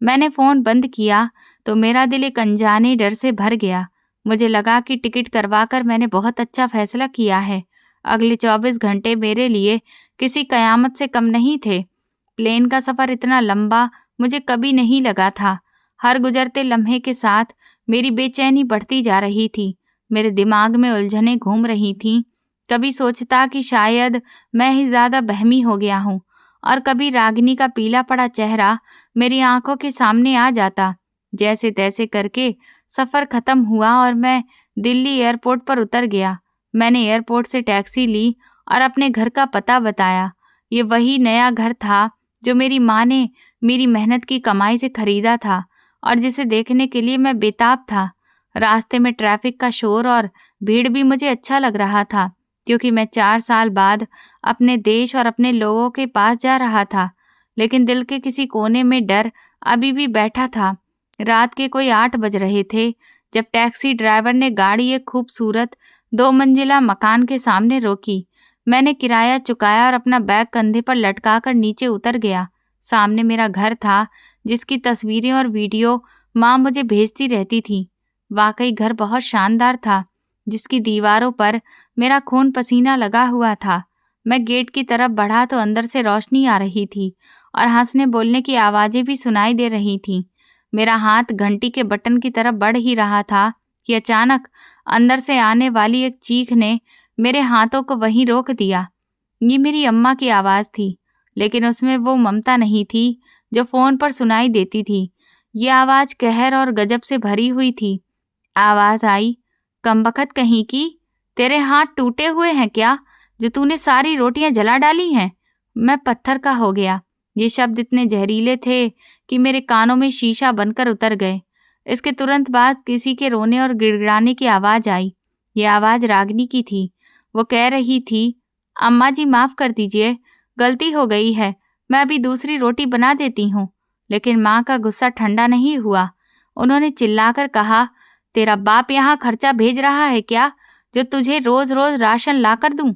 Speaker 1: मैंने फ़ोन बंद किया तो मेरा दिल एक अनजाने डर से भर गया। मुझे लगा कि टिकट करवाकर मैंने बहुत अच्छा फैसला किया है। अगले 24 घंटे मेरे लिए किसी कयामत से कम नहीं थे। प्लेन का सफ़र इतना लंबा मुझे कभी नहीं लगा था। हर गुजरते लम्हे के साथ मेरी बेचैनी बढ़ती जा रही थी। मेरे दिमाग में उलझनें घूम रही थीं। कभी सोचता कि शायद मैं ही ज़्यादा बहमी हो गया हूँ और कभी रागिनी का पीला पड़ा चेहरा मेरी आंखों के सामने आ जाता। जैसे तैसे करके सफ़र ख़त्म हुआ और मैं दिल्ली एयरपोर्ट पर उतर गया। मैंने एयरपोर्ट से टैक्सी ली और अपने घर का पता बताया। ये वही नया घर था जो मेरी माँ ने मेरी मेहनत की कमाई से खरीदा था और जिसे देखने के लिए मैं बेताब था। रास्ते में ट्रैफिक का शोर और भीड़ भी मुझे अच्छा लग रहा था, क्योंकि मैं 4 साल बाद अपने देश और अपने लोगों के पास जा रहा था। लेकिन दिल के किसी कोने में डर अभी भी बैठा था। रात के कोई 8 बज रहे थे जब टैक्सी ड्राइवर ने गाड़ी एक खूबसूरत 2 मंजिला मकान के सामने रोकी। मैंने किराया चुकाया और अपना बैग कंधे पर लटकाकर नीचे उतर गया। सामने मेरा घर था, जिसकी तस्वीरें और वीडियो माँ मुझे भेजती रहती थी। वाकई घर बहुत शानदार था, जिसकी दीवारों पर मेरा खून पसीना लगा हुआ था। मैं गेट की तरफ बढ़ा तो अंदर से रोशनी आ रही थी और हंसने बोलने की आवाज़ें भी सुनाई दे रही थीं। मेरा हाथ घंटी के बटन की तरफ बढ़ ही रहा था कि अचानक अंदर से आने वाली एक चीख ने मेरे हाथों को वहीं रोक दिया। ये मेरी अम्मा की आवाज़ थी, लेकिन उसमें वो ममता नहीं थी जो फ़ोन पर सुनाई देती थी। ये आवाज़ कहर और गजब से भरी हुई थी। आवाज़ आई, कमबख्त कहीं की, तेरे हाथ टूटे हुए हैं क्या, जो तूने सारी रोटियां जला डाली हैं? मैं पत्थर का हो गया। ये शब्द इतने जहरीले थे कि मेरे कानों में शीशा बनकर उतर गए। इसके तुरंत बाद किसी के रोने और गिड़गिड़ाने की आवाज़ आई। ये आवाज़ रागिनी की थी। वो कह रही थी, अम्मा जी माफ़ कर दीजिए, गलती हो गई है, मैं अभी दूसरी रोटी बना देती हूँ। लेकिन माँ का गुस्सा ठंडा नहीं हुआ। उन्होंने चिल्लाकर कहा, तेरा बाप यहाँ खर्चा भेज रहा है क्या, जो तुझे रोज रोज राशन ला कर दूं?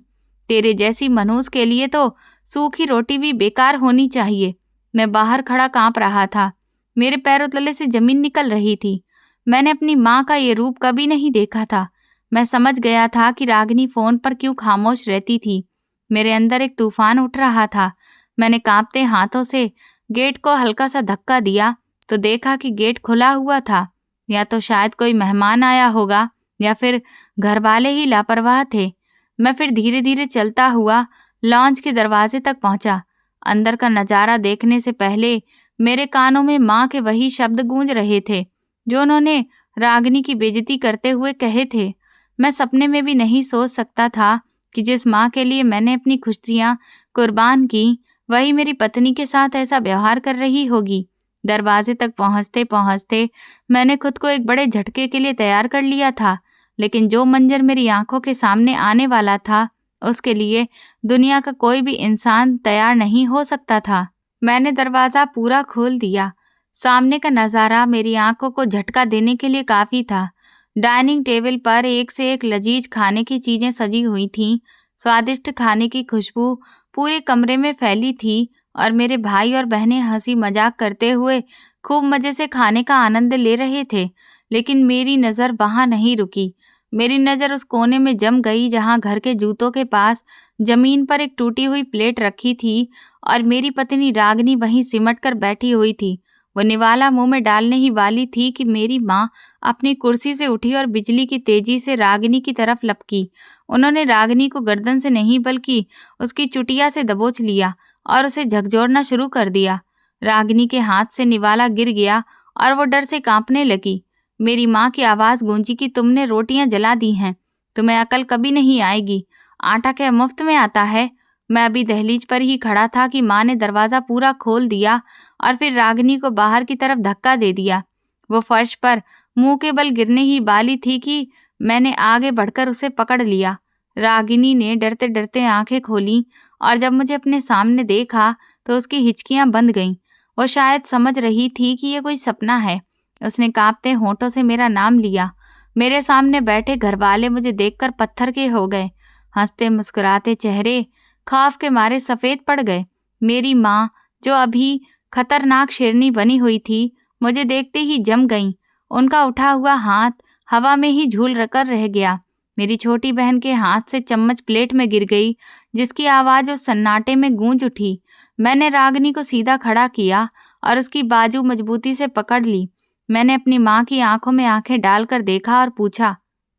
Speaker 1: तेरे जैसी मनहूस के लिए तो सूखी रोटी भी बेकार होनी चाहिए। मैं बाहर खड़ा कांप रहा था। मेरे पैरों तले से जमीन निकल रही थी। मैंने अपनी माँ का ये रूप कभी नहीं देखा था। मैं समझ गया था कि रागिनी फोन पर क्यों खामोश रहती थी। मेरे अंदर एक तूफान उठ रहा था। मैंने कांपते हाथों से गेट को हल्का सा धक्का दिया तो देखा कि गेट खुला हुआ था। या तो शायद कोई मेहमान आया होगा या फिर घर वाले ही लापरवाह थे। मैं फिर धीरे धीरे चलता हुआ लॉन्ज के दरवाजे तक पहुंचा। अंदर का नज़ारा देखने से पहले मेरे कानों में माँ के वही शब्द गूंज रहे थे जो उन्होंने रागिनी की बेइज्जती करते हुए कहे थे। मैं सपने में भी नहीं सोच सकता था कि जिस माँ के लिए मैंने अपनी खुशियाँ कुर्बान की, वही मेरी पत्नी के साथ ऐसा व्यवहार कर रही होगी। दरवाजे तक पहुंचते पहुंचते मैंने खुद को एक बड़े झटके के लिए तैयार कर लिया था, लेकिन जो मंजर मेरी आंखों के सामने आने वाला था, उसके लिए दुनिया का कोई भी इंसान तैयार नहीं हो सकता था। मैंने दरवाज़ा पूरा खोल दिया। सामने का नज़ारा मेरी आंखों को झटका देने के लिए काफ़ी था। डाइनिंग टेबल पर एक से एक लजीज खाने की चीज़ें सजी हुई थीं। स्वादिष्ट खाने की खुशबू पूरे कमरे में फैली थी और मेरे भाई और बहनें हंसी मजाक करते हुए खूब मज़े से खाने का आनंद ले रहे थे। लेकिन मेरी नज़र वहाँ नहीं रुकी। मेरी नज़र उस कोने में जम गई जहाँ घर के जूतों के पास जमीन पर एक टूटी हुई प्लेट रखी थी और मेरी पत्नी रागिनी वहीं सिमट कर बैठी हुई थी। वो निवाला मुंह में डालने ही वाली थी कि मेरी माँ अपनी कुर्सी से उठी और बिजली की तेजी से रागिनी की तरफ लपकी। उन्होंने रागिनी को गर्दन से नहीं बल्कि उसकी चुटिया से दबोच लिया और उसे झकझोरना शुरू कर दिया। रागिनी के हाथ से निवाला गिर गया और वो डर से कांपने लगी। मेरी माँ की आवाज़ गूंजी कि तुमने रोटियां जला दी हैं, तुम्हें अकल कभी नहीं आएगी, आटा क्या मुफ्त में आता है? मैं अभी दहलीज पर ही खड़ा था कि माँ ने दरवाज़ा पूरा खोल दिया और फिर रागिनी को बाहर की तरफ धक्का दे दिया। वो फर्श पर मुंह के बल गिरने ही वाली थी कि मैंने आगे बढ़कर उसे पकड़ लिया। रागिनी ने डरते डरते आंखें खोलीं और जब मुझे अपने सामने देखा तो उसकी हिचकियां बंद गईं। वो शायद समझ रही थी कि ये कोई सपना है। उसने कांपते होंठों से मेरा नाम लिया। मेरे सामने बैठे घरवाले मुझे देखकर पत्थर के हो गए। हंसते मुस्कुराते चेहरे खौफ के मारे सफ़ेद पड़ गए। मेरी माँ, जो अभी खतरनाक शेरनी बनी हुई थी, मुझे देखते ही जम गईं। उनका उठा हुआ हाथ हवा में ही झूल कर रह गया। मेरी छोटी बहन के हाथ से चम्मच प्लेट में गिर गई, जिसकी आवाज़ उस सन्नाटे में गूंज उठी। मैंने रागिनी को सीधा खड़ा किया और उसकी बाजू मजबूती से पकड़ ली। मैंने अपनी माँ की आंखों में आंखें डालकर देखा और पूछा,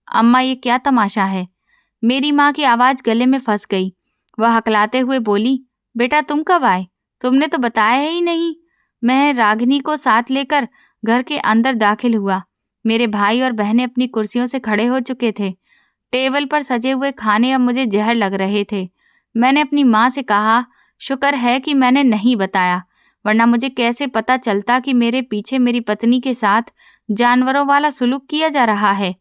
Speaker 1: अम्मा ये क्या तमाशा है? मेरी माँ की आवाज़ गले में फंस गई। वह हकलाते हुए बोली, बेटा तुम कब आए? तुमने तो बताया ही नहीं। मैं रागिनी को साथ लेकर घर के अंदर दाखिल हुआ। मेरे भाई और बहनें अपनी कुर्सियों से खड़े हो चुके थे। टेबल पर सजे हुए खाने अब मुझे जहर लग रहे थे। मैंने अपनी माँ से कहा, शुक्र है कि मैंने नहीं बताया, वरना मुझे कैसे पता चलता कि मेरे पीछे मेरी पत्नी के साथ जानवरों वाला सुलूक किया जा रहा है।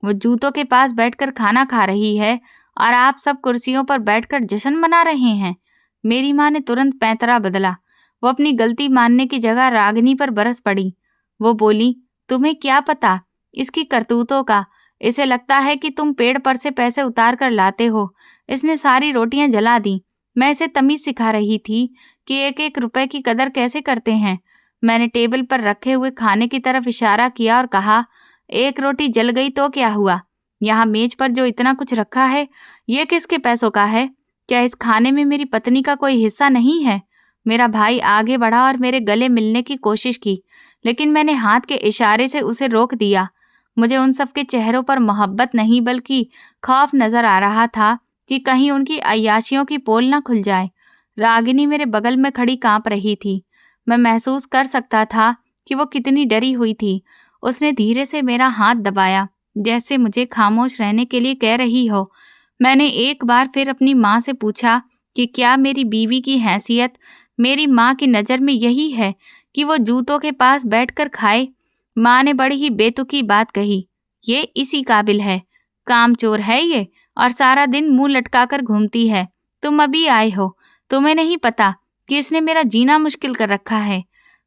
Speaker 1: वो जूतों के पास बैठकर खाना खा रही है और आप सब कुर्सियों पर बैठकर जश्न मना रहे हैं। मेरी माँ ने तुरंत पैंतरा बदला। वो अपनी गलती मानने की जगह रागिनी पर बरस पड़ी। वो बोली, तुम्हें क्या पता इसकी करतूतों का? इसे लगता है कि तुम पेड़ पर से पैसे उतार कर लाते हो। इसने सारी रोटियां जला दी। मैं इसे तमीज सिखा रही थी कि एक एक रुपए की कदर कैसे करते हैं। मैंने टेबल पर रखे हुए खाने की तरफ इशारा किया और कहा, एक रोटी जल गई तो क्या हुआ? यहाँ मेज पर जो इतना कुछ रखा है, ये किसके पैसों का है? क्या इस खाने में मेरी पत्नी का कोई हिस्सा नहीं है? मेरा भाई आगे बढ़ा और मेरे गले मिलने की कोशिश की, लेकिन मैंने हाथ के इशारे से उसे रोक दिया। मुझे उन सबके चेहरों पर मोहब्बत नहीं बल्कि खौफ नजर आ रहा था कि कहीं उनकी अय्याशियों की पोल न खुल जाए। रागिनी मेरे बगल में खड़ी कांप रही थी। मैं महसूस कर सकता था कि वो कितनी डरी हुई थी। उसने धीरे से मेरा हाथ दबाया, जैसे मुझे खामोश रहने के लिए कह रही हो। मैंने एक बार फिर अपनी माँ से पूछा कि क्या मेरी बीवी की हैसियत मेरी माँ की नज़र में यही है कि वो जूतों के पास बैठकर खाए? माँ ने बड़ी ही बेतुकी बात कही, ये इसी काबिल है, कामचोर है ये, और सारा दिन मुंह लटकाकर घूमती है। तुम अभी आए हो, तुम्हें नहीं पता कि इसने मेरा जीना मुश्किल कर रखा है।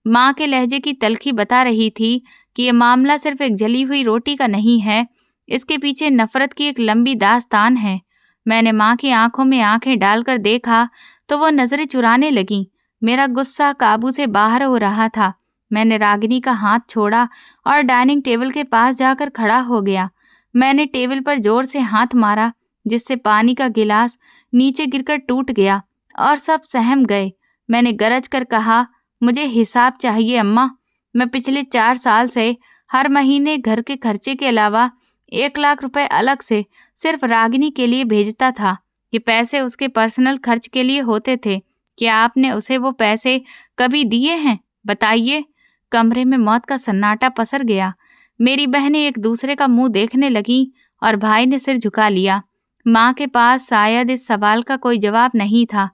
Speaker 1: माँ के लहजे की तलखी बता रही थी कि ये मामला सिर्फ एक जली हुई रोटी का नहीं है, इसके पीछे नफरत की एक लंबी दास्तान है। मैंने माँ की आंखों में आंखें डालकर देखा तो वो नजरें चुराने लगीं। मेरा गुस्सा काबू से बाहर हो रहा था। मैंने रागिनी का हाथ छोड़ा और डाइनिंग टेबल के पास जाकर खड़ा हो गया। मैंने टेबल पर जोर से हाथ मारा, जिससे पानी का गिलास नीचे गिरकर टूट गया और सब सहम गए। मैंने गरज कर कहा, मुझे हिसाब चाहिए अम्मा। मैं पिछले 4 साल से हर महीने घर के खर्चे के अलावा 1 लाख रुपए अलग से सिर्फ रागिनी के लिए भेजता था। ये पैसे उसके पर्सनल खर्च के लिए होते थे। क्या आपने उसे वो पैसे कभी दिए हैं? बताइए। कमरे में मौत का सन्नाटा पसर गया। मेरी बहनें एक दूसरे का मुंह देखने लगीं और भाई ने सिर झुका लिया। माँ के पास शायद इस सवाल का कोई जवाब नहीं था।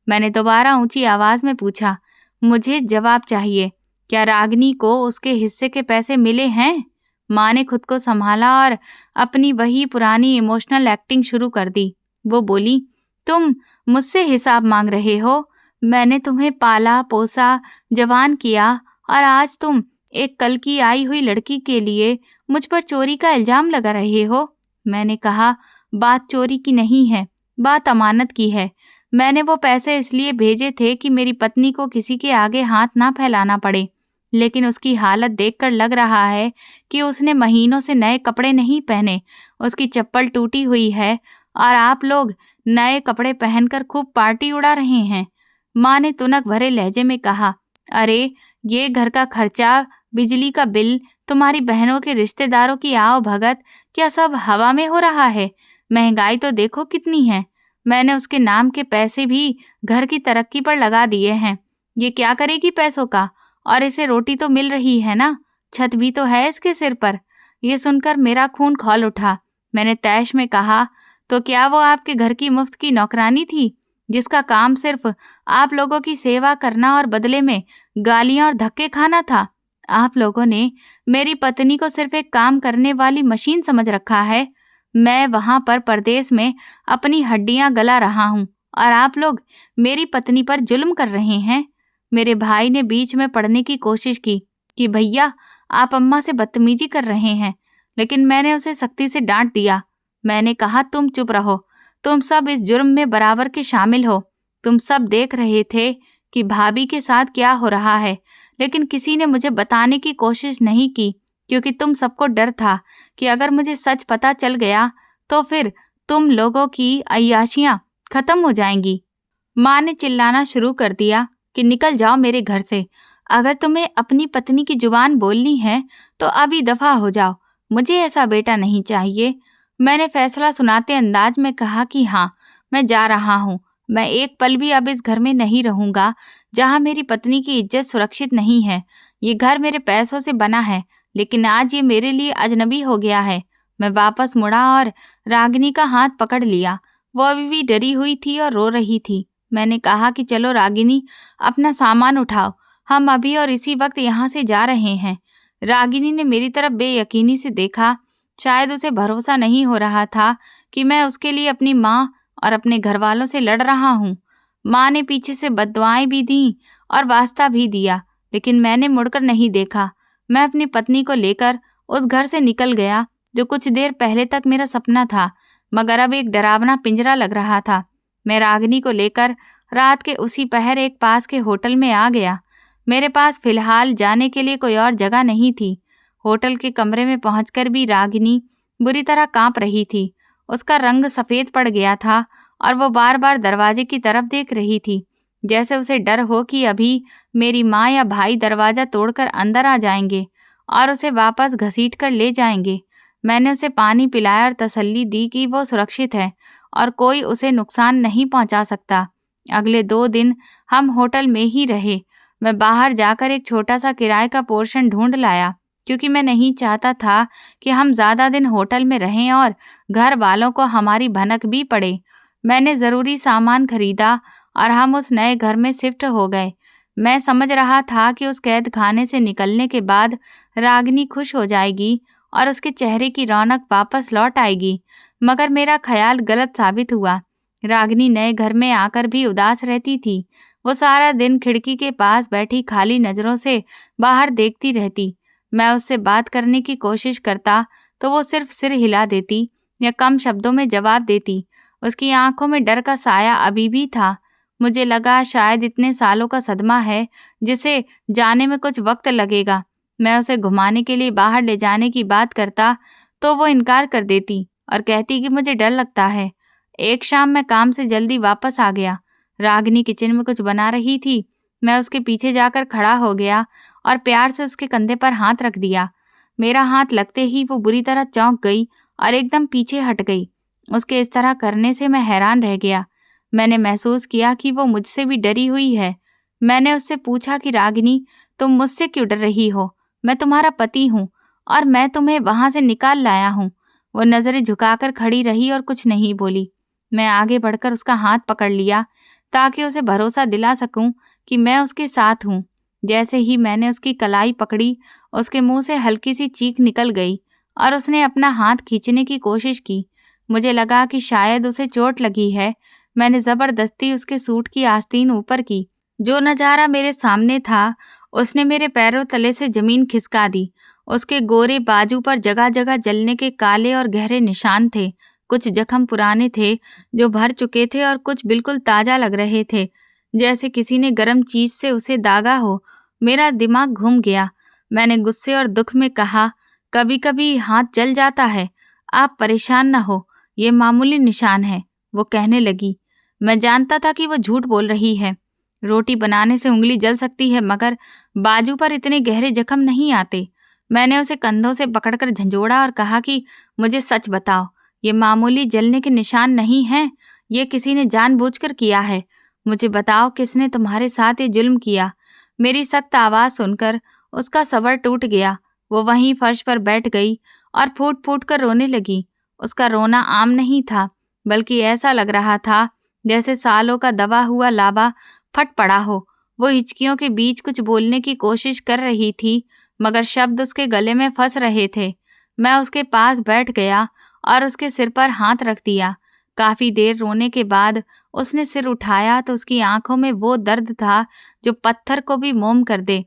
Speaker 1: मैंने दोबारा ऊंची आवाज में पूछा, मुझे जवाब चाहिए। क्या रागिनी को उसके हिस्से के पैसे मिले हैं? माँ ने खुद को संभाला और अपनी वही पुरानी इमोशनल एक्टिंग शुरू कर दी। वो बोली, तुम मुझसे हिसाब मांग रहे हो? मैंने तुम्हें पाला पोसा, जवान किया, और आज तुम एक कल की आई हुई लड़की के लिए मुझ पर चोरी का इल्जाम लगा रहे हो। मैंने कहा, बात चोरी की नहीं है, बात अमानत की है। मैंने वो पैसे इसलिए भेजे थे कि मेरी पत्नी को किसी के आगे हाथ ना फैलाना पड़े, लेकिन उसकी हालत देखकर लग रहा है कि उसने महीनों से नए कपड़े नहीं पहने। उसकी चप्पल टूटी हुई है और आप लोग नए कपड़े पहनकर खूब पार्टी उड़ा रहे हैं। माँ ने तुनक भरे लहजे में कहा, अरे ये घर का खर्चा, बिजली का बिल, तुम्हारी बहनों के रिश्तेदारों की आओ भगत, क्या सब हवा में हो रहा है? महंगाई तो देखो कितनी है। मैंने उसके नाम के पैसे भी घर की तरक्की पर लगा दिए हैं। ये क्या करेगी पैसों का? और इसे रोटी तो मिल रही है ना, छत भी तो है इसके सिर पर। ये सुनकर मेरा खून खौल उठा। मैंने तैश में कहा, तो क्या वो आपके घर की मुफ्त की नौकरानी थी, जिसका काम सिर्फ आप लोगों की सेवा करना और बदले में गालियां और धक्के खाना था? आप लोगों ने मेरी पत्नी को सिर्फ एक काम करने वाली मशीन समझ रखा है। मैं वहां पर परदेश में अपनी हड्डियां गला रहा हूं और आप लोग मेरी पत्नी पर जुल्म कर रहे हैं। मेरे भाई ने बीच में पड़ने की कोशिश की कि भैया आप अम्मा से बदतमीजी कर रहे हैं, लेकिन मैंने उसे सख्ती से डांट दिया। मैंने कहा, तुम चुप रहो, तुम सब इस जुर्म में बराबर के शामिल हो। तुम सब देख रहे थे कि भाभी के साथ क्या हो रहा है, लेकिन किसी ने मुझे बताने की कोशिश नहीं की, क्योंकि तुम सबको डर था कि अगर मुझे सच पता चल गया तो फिर तुम लोगों की अय्याशियां खत्म हो जाएंगी। माँ ने चिल्लाना शुरू कर दिया कि निकल जाओ मेरे घर से। अगर तुम्हें अपनी पत्नी की जुबान बोलनी है तो अभी दफा हो जाओ, मुझे ऐसा बेटा नहीं चाहिए। मैंने फैसला सुनाते अंदाज में कहा कि हाँ, मैं जा रहा हूँ। मैं एक पल भी अब इस घर में नहीं रहूंगा जहाँ मेरी पत्नी की इज्जत सुरक्षित नहीं है। ये घर मेरे पैसों से बना है, लेकिन आज ये मेरे लिए अजनबी हो गया है। मैं वापस मुड़ा और रागिनी का हाथ पकड़ लिया। वो अभी भी डरी हुई थी और रो रही थी। मैंने कहा कि चलो रागिनी, अपना सामान उठाओ, हम अभी और इसी वक्त यहाँ से जा रहे हैं। रागिनी ने मेरी तरफ बेयकीनी से देखा। शायद उसे भरोसा नहीं हो रहा था कि मैं उसके लिए अपनी माँ और अपने घर वालों से लड़ रहा हूँ। माँ ने पीछे से बद्दुआएं भी दी और वास्ता भी दिया, लेकिन मैंने मुड़कर नहीं देखा। मैं अपनी पत्नी को लेकर उस घर से निकल गया जो कुछ देर पहले तक मेरा सपना था, मगर अब एक डरावना पिंजरा लग रहा था। मैं रागिनी को लेकर रात के उसी पहर एक पास के होटल में आ गया। मेरे पास फिलहाल जाने के लिए कोई और जगह नहीं थी। होटल के कमरे में पहुंचकर भी रागिनी बुरी तरह कांप रही थी। उसका रंग सफ़ेद पड़ गया था और वो बार बार दरवाजे की तरफ देख रही थी, जैसे उसे डर हो कि अभी मेरी माँ या भाई दरवाज़ा तोड़कर अंदर आ जाएंगे और उसे वापस घसीट कर ले जाएंगे। मैंने उसे पानी पिलाया और तसल्ली दी कि वो सुरक्षित है और कोई उसे नुकसान नहीं पहुंचा सकता। अगले 2 दिन हम होटल में ही रहे। मैं बाहर जाकर एक छोटा सा किराए का पोर्शन ढूंढ लाया, क्योंकि मैं नहीं चाहता था कि हम ज़्यादा दिन होटल में रहें और घर वालों को हमारी भनक भी पड़े। मैंने ज़रूरी सामान खरीदा और हम उस नए घर में शिफ्ट हो गए। मैं समझ रहा था कि उस कैद खाने से निकलने के बाद रागिनी खुश हो जाएगी और उसके चेहरे की रौनक वापस लौट आएगी, मगर मेरा ख्याल गलत साबित हुआ। रागिनी नए घर में आकर भी उदास रहती थी। वो सारा दिन खिड़की के पास बैठी खाली नज़रों से बाहर देखती रहती। मैं उससे बात करने की कोशिश करता तो वो सिर्फ सिर हिला देती या कम शब्दों में जवाब देती। उसकी आंखों में डर का साया अभी भी था। मुझे लगा शायद इतने सालों का सदमा है जिसे जाने में कुछ वक्त लगेगा। मैं उसे घुमाने के लिए बाहर ले जाने की बात करता तो वो इनकार कर देती और कहती कि मुझे डर लगता है। एक शाम मैं काम से जल्दी वापस आ गया। रागिनी किचन में कुछ बना रही थी। मैं उसके पीछे जाकर खड़ा हो गया और प्यार से उसके कंधे पर हाथ रख दिया। मेरा हाथ लगते ही वो बुरी तरह चौंक गई और एकदम पीछे हट गई। उसके इस तरह करने से मैं हैरान रह गया। मैंने महसूस किया कि वो मुझसे भी डरी हुई है। मैंने उससे पूछा कि रागिनी, तुम मुझसे क्यों डर रही हो? मैं तुम्हारा पति हूँ और मैं तुम्हें वहां से निकाल लाया हूँ। वो नजरें झुकाकर खड़ी रही और कुछ नहीं बोली। मैं आगे बढ़कर उसका हाथ पकड़ लिया ताकि उसे भरोसा दिला सकूं कि मैं उसके साथ हूँ। जैसे ही मैंने उसकी कलाई पकड़ी, उसके मुंह से हल्की सी चीख निकल गई और उसने अपना हाथ खींचने की कोशिश की। मुझे लगा कि शायद उसे चोट लगी है। मैंने जबरदस्ती उसके सूट की आस्तीन ऊपर की। जो नज़ारा मेरे सामने था, उसने मेरे पैरों तले से जमीन खिसका दी। उसके गोरे बाजू पर जगह जगह जलने के काले और गहरे निशान थे। कुछ जख्म पुराने थे जो भर चुके थे और कुछ बिल्कुल ताज़ा लग रहे थे, जैसे किसी ने गर्म चीज से उसे दागा हो। मेरा दिमाग घूम गया। मैंने गुस्से और दुख में कहा, कभी कभी हाथ जल जाता है, आप परेशान न हो, ये मामूली निशान है। वो कहने लगी। मैं जानता था कि वो झूठ बोल रही है। रोटी बनाने से उंगली जल सकती है, मगर बाजू पर इतने गहरे जख्म नहीं आते। मैंने उसे कंधों से पकड़कर झंझोड़ा और कहा कि मुझे सच बताओ, ये मामूली जलने के निशान नहीं हैं, ये किसी ने जानबूझकर किया है। मुझे बताओ, किसने तुम्हारे साथ ये जुल्म किया? मेरी सख्त आवाज़ सुनकर उसका सब्र टूट गया। वो वहीं फर्श पर बैठ गई और फूट फूट कर रोने लगी। उसका रोना आम नहीं था, बल्कि ऐसा लग रहा था जैसे सालों का दबा हुआ लावा फट पड़ा हो। वो हिचकियों के बीच कुछ बोलने की कोशिश कर रही थी, मगर शब्द उसके गले में फंस रहे थे। मैं उसके पास बैठ गया और उसके सिर पर हाथ रख दिया। काफ़ी देर रोने के बाद उसने सिर उठाया तो उसकी आंखों में वो दर्द था जो पत्थर को भी मोम कर दे।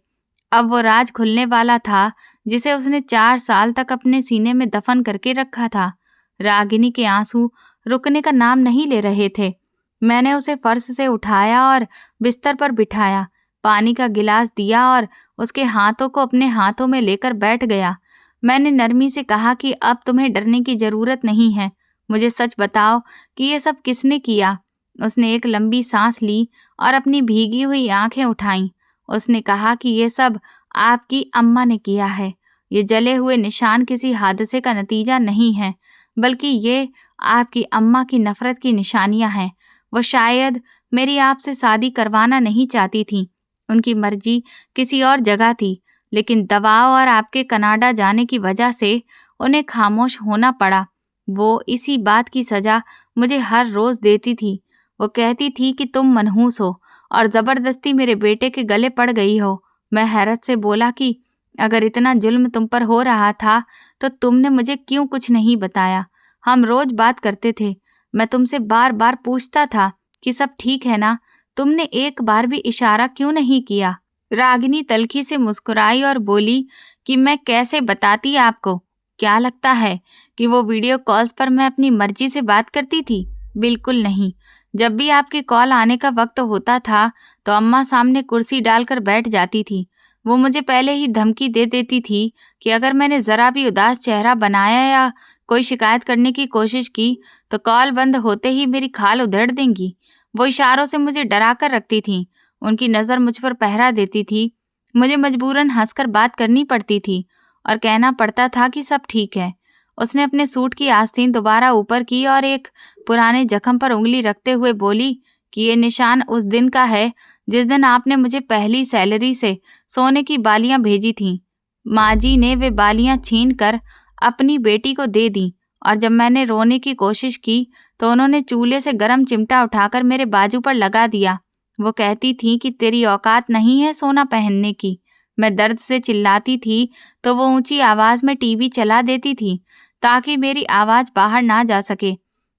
Speaker 1: अब वो राज खुलने वाला था जिसे उसने 4 साल तक अपने सीने में दफन करके रखा था। रागिनी के आंसू रुकने का नाम नहीं ले रहे थे। मैंने उसे फर्श से उठाया और बिस्तर पर बिठाया, पानी का गिलास दिया और उसके हाथों को अपने हाथों में लेकर बैठ गया। मैंने नरमी से कहा कि अब तुम्हें डरने की जरूरत नहीं है। मुझे सच बताओ कि ये सब किसने किया? उसने एक लंबी सांस ली और अपनी भीगी हुई आंखें उठाईं। उसने कहा कि ये सब आपकी अम्मा ने किया है। ये जले हुए निशान किसी हादसे का नतीजा नहीं है, बल्कि ये आपकी अम्मा की नफरत की निशानियां हैं। वो शायद मेरी आपसे शादी करवाना नहीं चाहती थीं। उनकी मर्जी किसी और जगह थी, लेकिन दबाव और आपके कनाडा जाने की वजह से उन्हें खामोश होना पड़ा। वो इसी बात की सज़ा मुझे हर रोज़ देती थी। वो कहती थी कि तुम मनहूस हो और ज़बरदस्ती मेरे बेटे के गले पड़ गई हो मैं हैरत से बोला कि अगर इतना जुल्म तुम पर हो रहा था तो तुमने मुझे क्यों कुछ नहीं बताया? हम रोज बात करते थे। मैं तुमसे बार बार पूछता था कि सब ठीक है ना? तुमने एक बार भी इशारा क्यों नहीं किया? रागिनी तल्खी से मुस्कुराई और बोली कि मैं कैसे बताती आपको? क्या लगता है कि वो वीडियो कॉल्स पर मैं अपनी मर्जी से बात करती थी? बिल्कुल नहीं। जब भी आपके कॉल आने का वक्त होता था तो अम्मा सामने कुर्सी डालकर बैठ जाती थी। वो मुझे पहले ही धमकी दे देती थी कि अगर मैंने जरा भी उदास चेहरा बनाया या कोई शिकायत करने की कोशिश की तो कॉल बंद होते ही मेरी खाल उधेड़ देंगी। वो इशारों से मुझे डरा कर रखती थी। उनकी नज़र मुझ पर पहरा देती थी। मुझे मजबूरन हंसकर बात करनी पड़ती थी और कहना पड़ता था कि सब ठीक है। उसने अपने सूट की आस्तीन दोबारा ऊपर की और एक पुराने जख्म पर उंगली रखते हुए बोली कि ये निशान उस दिन का है जिस दिन आपने मुझे पहली सैलरी से सोने की बालियां भेजी थीं। माँ जी ने वे बालियां छीन कर अपनी बेटी को दे दी और जब मैंने रोने की कोशिश की तो उन्होंने चूल्हे से गर्म चिमटा उठाकर मेरे बाजू पर लगा दिया। वो कहती थी कि तेरी औकात नहीं है सोना पहनने की। मैं दर्द से चिल्लाती थी तो वो ऊंची आवाज में टीवी चला देती थी ताकि मेरी आवाज बाहर ना जा सके।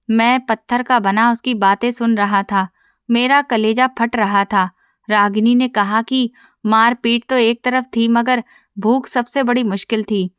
Speaker 1: मैं पत्थर का बना उसकी बातें सुन रहा था। मेरा कलेजा फट रहा था। रागिनी ने कहा कि मारपीट तो एक तरफ थी मगर भूख सबसे बड़ी मुश्किल थी।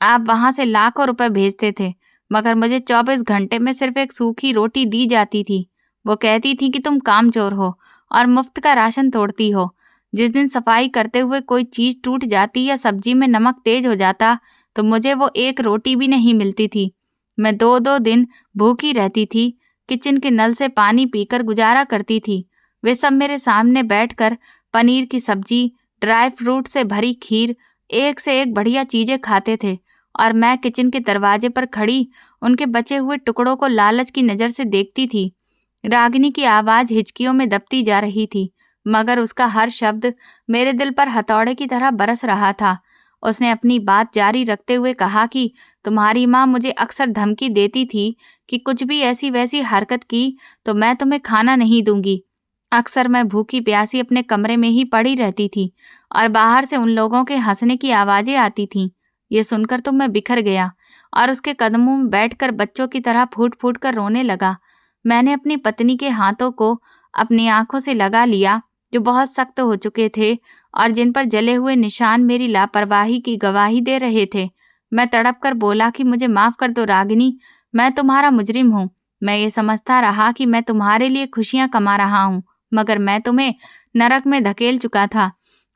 Speaker 1: आप वहां से लाखों रुपए भेजते थे मगर मुझे 24 घंटे में सिर्फ एक सूखी रोटी दी जाती थी। वो कहती थी कि तुम कामचोर हो और मुफ्त का राशन तोड़ती हो। जिस दिन सफाई करते हुए कोई चीज टूट जाती या सब्जी में नमक तेज हो जाता तो मुझे वो एक रोटी भी नहीं मिलती थी। मैं 2-2 दिन भूखी रहती थी। किचन के नल से पानी पीकर गुजारा करती थी। वे सब मेरे सामने बैठकर पनीर की सब्जी, ड्राई फ्रूट से भरी खीर, एक से एक बढ़िया चीजें खाते थे और मैं किचन के दरवाजे पर खड़ी उनके बचे हुए टुकड़ों को लालच की नज़र से देखती थी। रागिनी की आवाज़ हिचकियों में दबती जा रही थी मगर उसका हर शब्द मेरे दिल पर हथौड़े की तरह बरस रहा था। उसने अपनी बात जारी रखते हुए कहा कि तुम्हारी माँ मुझे अक्सर धमकी देती थी कि कुछ भी ऐसी वैसी हरकत की तो मैं तुम्हें खाना नहीं दूंगी। अक्सर मैं भूखी प्यासी अपने कमरे में ही पड़ी रहती थी और बाहर से उन लोगों के हंसने की आवाज़ें आती थीं। ये सुनकर तो मैं बिखर गया और उसके कदमों में बैठकर बच्चों की तरह फूट फूट कर रोने लगा। मैंने अपनी पत्नी के हाथों को अपनी आंखों से लगा लिया जो बहुत सख्त हो चुके थे और जिन पर जले हुए निशान मेरी लापरवाही की गवाही दे रहे थे। मैं तड़प कर बोला कि मुझे माफ़ कर दो रागिनी, मैं तुम्हारा मुजरिम हूँ। मैं ये समझता रहा कि मैं तुम्हारे लिए खुशियाँ कमा रहा हूँ मगर मैं तुम्हें नरक में धकेल चुका था।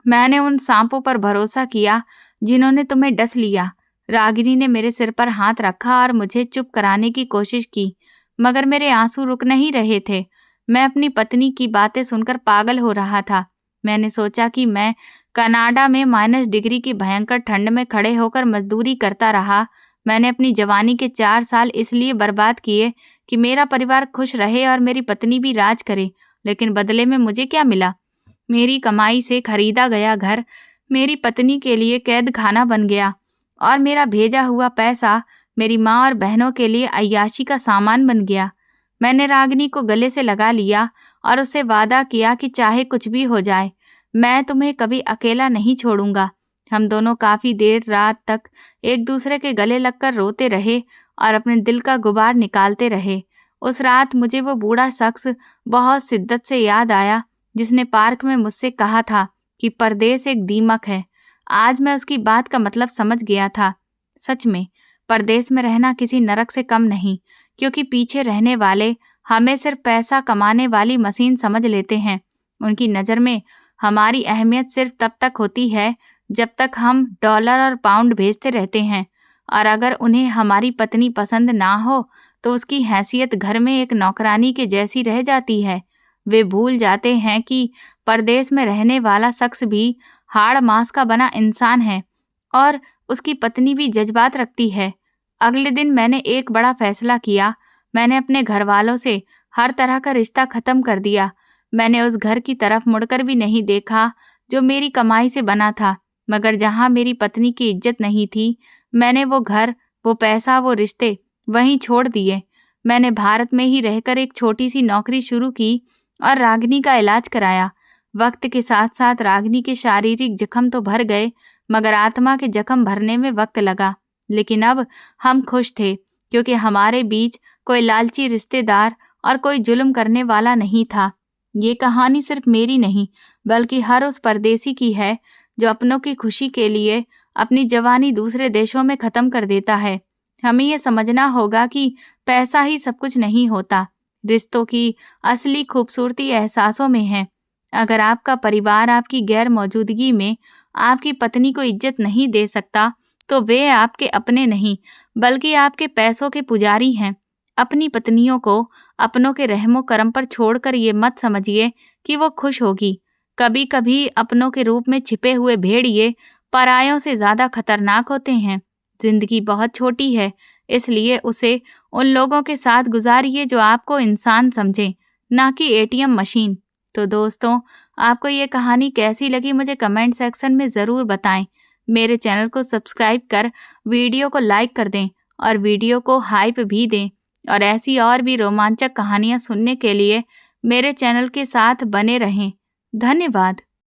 Speaker 1: मैंने उन सांपों पर भरोसा किया जिन्होंने तुम्हें डस लिया। रागिनी ने मेरे सिर पर हाथ रखा और मुझे चुप कराने की कोशिश की मगर मेरे आंसू रुक नहीं रहे थे। मैं अपनी पत्नी की बातें सुनकर पागल हो रहा था। मैंने सोचा कि मैं कनाडा में -डिग्री की भयंकर ठंड में खड़े होकर मजदूरी करता रहा। मैंने अपनी जवानी के 4 साल इसलिए बर्बाद किए कि मेरा परिवार खुश रहे और मेरी पत्नी भी राज करे, लेकिन बदले में मुझे क्या मिला? मेरी कमाई से खरीदा गया घर मेरी पत्नी के लिए कैद खाना बन गया और मेरा भेजा हुआ पैसा मेरी माँ और बहनों के लिए अय्याशी का सामान बन गया। मैंने रागिनी को गले से लगा लिया और उससे वादा किया कि चाहे कुछ भी हो जाए मैं तुम्हें कभी अकेला नहीं छोड़ूंगा। हम दोनों काफी देर रात तक एक दूसरे के गले लगकर रोते रहे और अपने दिल का गुबार निकालते रहे। उस रात मुझे वो बूढ़ा शख्स बहुत शिद्दत से याद आया जिसने पार्क में मुझसे कहा था कि परदेश एक दीमक है। आज मैं उसकी बात का मतलब समझ गया था। सच में परदेश में रहना किसी नरक से कम नहीं, क्योंकि पीछे रहने वाले हमें सिर्फ पैसा कमाने वाली मशीन समझ लेते हैं। उनकी नज़र में हमारी अहमियत सिर्फ तब तक होती है जब तक हम डॉलर और पाउंड भेजते रहते हैं और अगर उन्हें हमारी पत्नी पसंद ना हो तो उसकी हैसियत घर में एक नौकरानी के जैसी रह जाती है। वे भूल जाते हैं कि परदेश में रहने वाला शख्स भी हाड़ मांस का बना इंसान है और उसकी पत्नी भी जज्बात रखती है। अगले दिन मैंने एक बड़ा फैसला किया। मैंने अपने घर वालों से हर तरह का रिश्ता खत्म कर दिया। मैंने उस घर की तरफ मुड़कर भी नहीं देखा जो मेरी कमाई से बना था, मगर जहाँ मेरी पत्नी की इज्जत नहीं थी, मैंने वो घर, वो पैसा, वो रिश्ते वहीं छोड़ दिए। मैंने भारत में ही रहकर एक छोटी सी नौकरी शुरू की और रागिनी का इलाज कराया। वक्त के साथ साथ रागिनी के शारीरिक जख्म तो भर गए, मगर आत्मा के जख्म भरने में वक्त लगा। लेकिन अब हम खुश थे, क्योंकि हमारे बीच कोई लालची रिश्तेदार और कोई जुल्म करने वाला नहीं था। ये कहानी सिर्फ मेरी नहीं, बल्कि हर उस परदेसी की है जो अपनों की खुशी के लिए अपनी जवानी दूसरे देशों में खत्म कर देता है। हमें ये समझना होगा कि पैसा ही सब कुछ नहीं होता। रिश्तों की असली खूबसूरती एहसासों में है। अगर आपका परिवार आपकी गैर मौजूदगी में आपकी पत्नी को इज्जत नहीं दे सकता, तो वे आपके अपने नहीं, बल्कि आपके पैसों के पुजारी हैं। अपनी पत्नियों को अपनों के रहमो करम पर छोड़कर ये मत समझिए कि वो खुश होगी। कभी कभी अपनों के रूप में छिपे हुए भेड़िए परायों से ज्यादा खतरनाक होते हैं। जिंदगी बहुत छोटी है, इसलिए उसे उन लोगों के साथ गुजारिए जो आपको इंसान समझें, ना कि एटीएम मशीन। तो दोस्तों, आपको ये कहानी कैसी लगी मुझे कमेंट सेक्शन में ज़रूर बताएं। मेरे चैनल को सब्सक्राइब कर वीडियो को लाइक कर दें और वीडियो को हाइप भी दें। और ऐसी और भी रोमांचक कहानियाँ सुनने के लिए मेरे चैनल के साथ बने रहें। धन्यवाद।